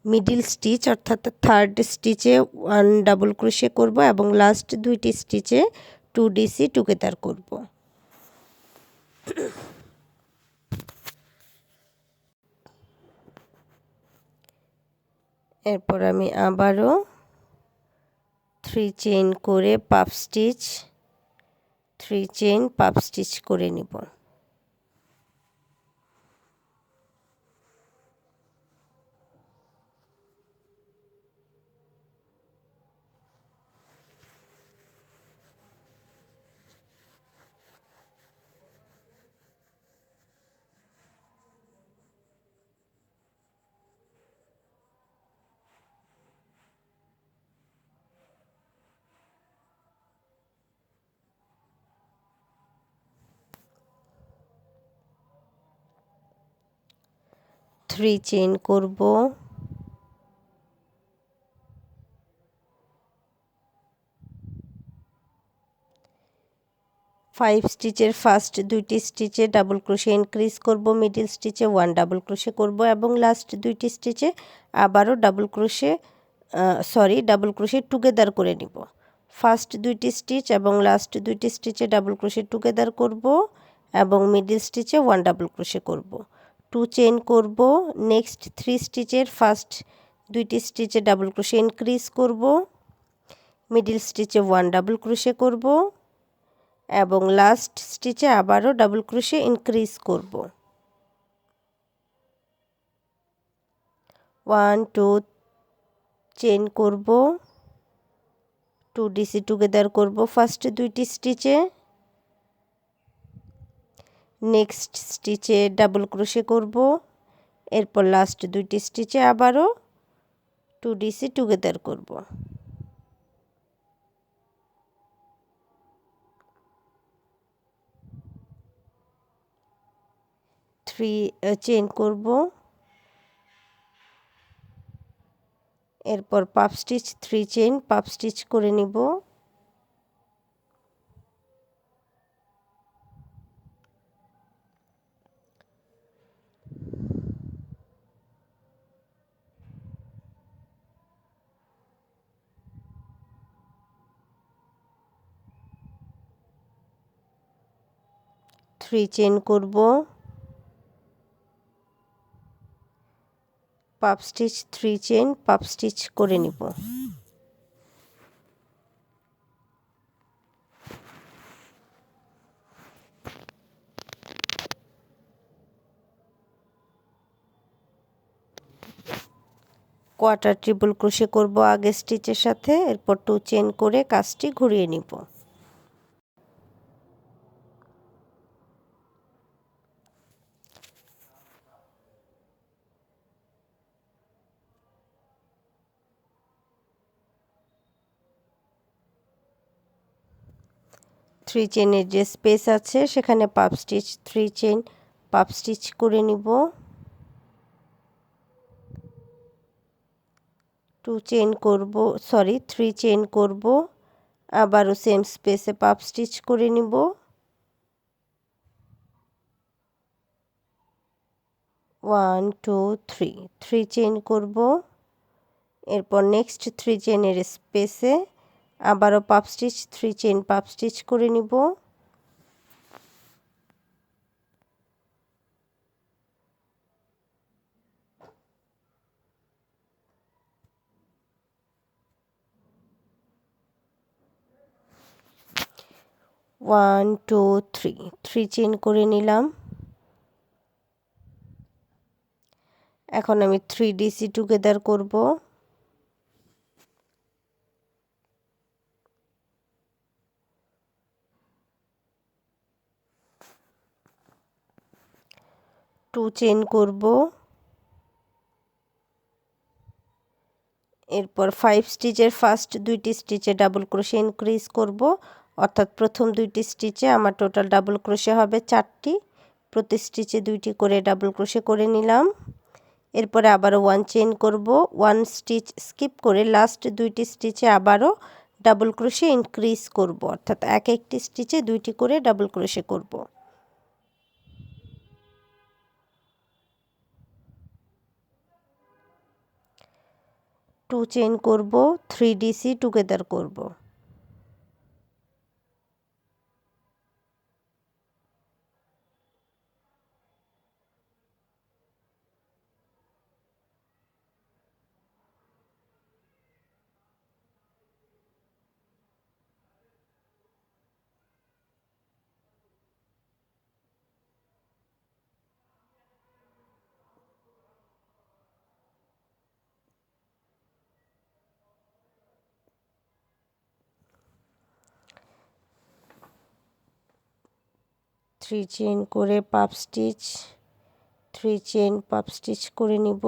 মিডিল স্টিচ অর্থাৎ 3rd স্টিচে 1 ডাবল ক্রোশে করব এবং লাস্ট 2টি স্টিচে 2 ডিসি টুগেদার করব। এরপর আমি আবারও 3 চেইন করে puff stitch 3 chain puff stitch করে নিব। থ্রি চেইন করব। 5 স্টিচের ফার্স্ট 2টি স্টিচে ডাবল ক্রোশে ইনক্রিজ করব। মিডল স্টিচে 1 ডাবল ক্রোশে করব এবং লাস্ট 2টি স্টিচে আবারও ডাবল ক্রোশে টুগেদার করে নিব। ফার্স্ট 2টি স্টিচ এবং লাস্ট 2টি স্টিচে ডাবল ক্রোশে টুগেদার করব এবং মিডল স্টিচে 1 ডাবল ক্রোশে করব। 2 চেইন করব। নেক্সট 3 স্টিচের ফার্স্ট 2টি স্টিচে ডাবল ক্রোশে ইনক্রিজ করব। মিডল স্টিচে 1 ডাবল ক্রোশে করব এবং লাস্ট স্টিচে আবারও ডাবল ক্রোশে ইনক্রিজ করব। 1 2 চেইন করব। 2 ডিসি টুগেদার করব ফার্স্ট 2টি স্টিচে। নেক্সট স্টিচে ডাবল ক্রোশে করব। এরপর লাস্ট 2টি স্টিচে আবারও 2 ডিসি টুগেদার করব। 3 চেইন করব। এরপর puff stitch 3 chain puff stitch করে নিব। থ্রি চেইন করব। Puff stitch 3 chain puff stitch করে নিব। কোয়ার্টার ট্রিপল ক্রোশে করব আগের স্টিচের সাথে। এরপর 2 চেইন করে কাজটি ঘুরিয়ে নিব। থ্রি চেইনের যে স্পেস আছে সেখানে puff stitch 3 chain puff stitch করে নিব। 2 চেইন করব 3 চেইন করব। আবারও সেম স্পেসে পাফ স্টিচ করে নিব। 1 2 3 চেইন করব। এরপর নেক্সট 3 চেইনের স্পেসে আবারও puff stitch 3 chain puff stitch করে নিব। 1 2 3 3 চেইন করে নিলাম। এখন আমি 3DC টুগেদার করব। টু চেইন করব। এরপর 5 স্টিচের ফার্স্ট দুইটি স্টিচে ডাবল ক্রোশে ইনক্রিজ করব, অর্থাৎ প্রথম দুইটি স্টিচে আমার টোটাল ডাবল ক্রোশে হবে 4টি। প্রতি স্টিচে 2টি করে ডাবল ক্রোশে করে নিলাম। এরপরে আবারও 1 চেইন করব, 1 স্টিচ স্কিপ করে লাস্ট দুইটি স্টিচে আবারও ডাবল ক্রোশে ইনক্রিজ করব, অর্থাৎ এক একটি স্টিচে 2টি করে ডাবল ক্রোশে করব। টু চেইন করব, 3DC টুগেদার করব। থ্রি চেইন করে পাপ স্টিচ, 3 চেইন পাপ স্টিচ করে নিব।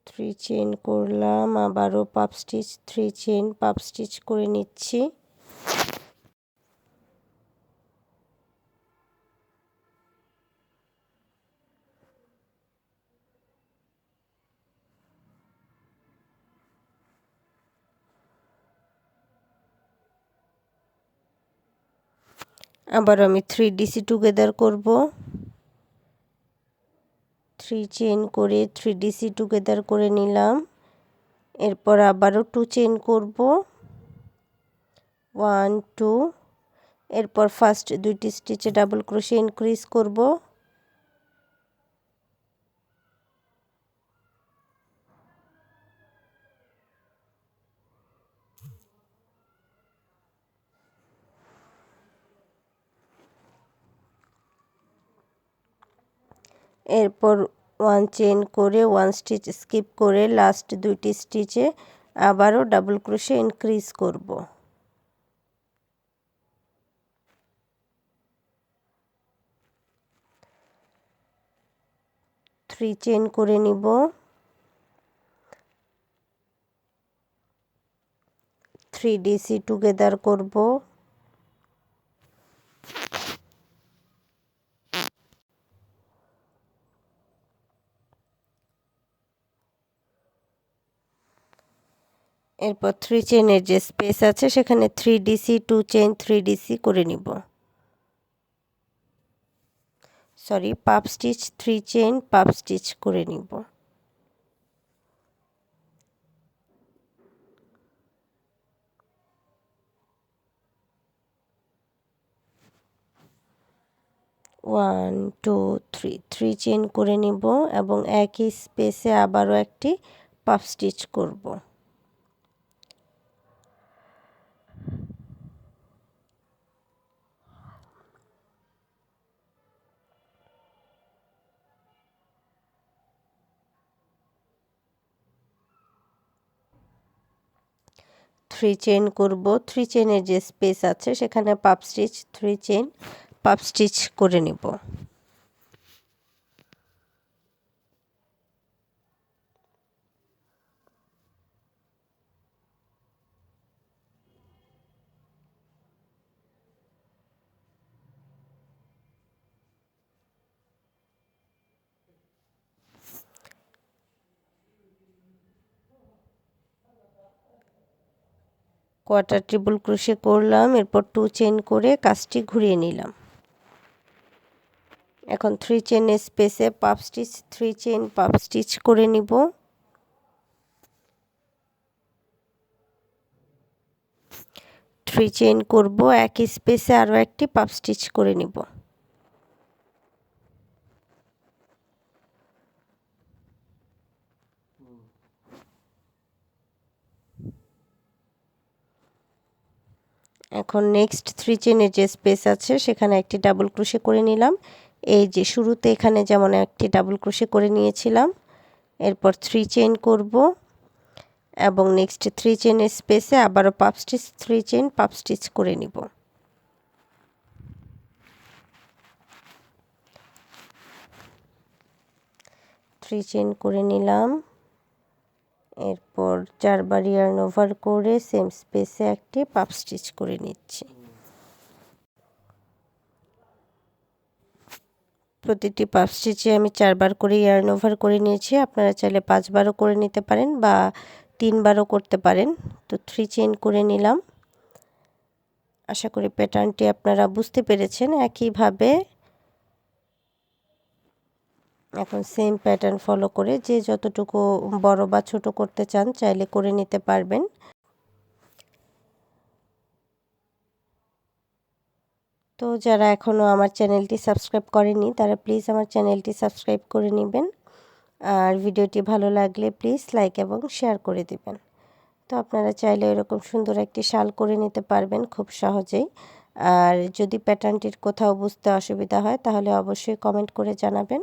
থ্রি চেইন করলাম, আবারও পাপ স্টিচ, 3 চেইন পাপ স্টিচ করে নিচ্ছি। আবার আমি 3DC টুগেদার করব। 3 চেইন করে 3DC টুগেদার করে নিলাম। এরপর আবারও 2 চেইন করব, 1 2। এরপর ফার্স্ট দুইটি স্টিচে ডাবল ক্রোশে ইনক্রিজ করব। এরপর 1 চেইন করে 1 স্টিচ স্কিপ করে লাস্ট দুইটি স্টিচে আবারও ডাবল ক্রোশে ইনক্রিজ করব। 3 চেইন করে নিব। 3DC টুগেদার করব। এরপর 3 চেইনের যে স্পেস আছে সেখানে 3DC 2 চেইন 3DC করে নিব। সরি, পাপ স্টিচ 3 চেইন পাপ স্টিচ করে নিব। ওয়ান টু থ্রি, 3 চেইন করে নিব এবং একই স্পেসে আবারও একটি পাপ স্টিচ করব। থ্রি চেইন করব, 3 চেইনের যে স্পেস আছে সেখানে পাপ স্টিচ 3 চেইন পাপ স্টিচ করে নিব। কোয়ার্টার ট্রিপল ক্রোশে করলাম, এরপর 2 চেইন করে কাজটি ঘুরিয়ে নিলাম। এখন 3 চেইনের স্পেসে পাপ স্টিচ 3 চেইন পাপ স্টিচ করে নিব। 3 চেইন করব, একই স্পেসে আরও একটি পাপ স্টিচ করে নিব। এখন নেক্সট 3 চেইনের যে স্পেস আছে সেখানে একটি ডাবল ক্রোশে করে নিলাম। এই যে শুরুতে এখানে যেমন একটি ডাবল ক্রোশে করে নিয়েছিলাম, এরপর 3 চেইন করব এবং নেক্সট 3 চেইনের স্পেসে আবারও puff stitch 3 chain puff stitch করে নিব। চেইন করে নিলাম, এরপর 4 বার ইয়ার্ন ওভার করে সেম স্পেসে একটি পাফ স্টিচ করে নিচ্ছি। প্রতিটি পাফ স্টিচে আমি 4 বার করে ইয়ার্ন ওভার করে নিয়েছি। আপনারা চাইলে 5 বারও করে নিতে পারেন বা 3 বারও করতে পারেন। তো 3 চেইন করে নিলাম। আশা করি প্যাটার্নটি আপনারা বুঝতে পেরেছেন। একইভাবে এখন সেম প্যাটার্ন ফলো করে যে যতটুকু বড় বা ছোট করতে চান চাইলে করে নিতে পারবেন। তো যারা এখনও আমার চ্যানেলটি সাবস্ক্রাইব করেনি তারা প্লিজ আমার চ্যানেলটি সাবস্ক্রাইব করে নেবেন, আর ভিডিওটি ভালো লাগলে প্লিজ লাইক এবং শেয়ার করে দিবেন। তো আপনারা চাইলে এরকম সুন্দর একটি শাল করে নিতে পারবেন খুব সহজেই। আর যদি প্যাটার্নটির কোথাও বুঝতে অসুবিধা হয় তাহলে অবশ্যই কমেন্ট করে জানাবেন।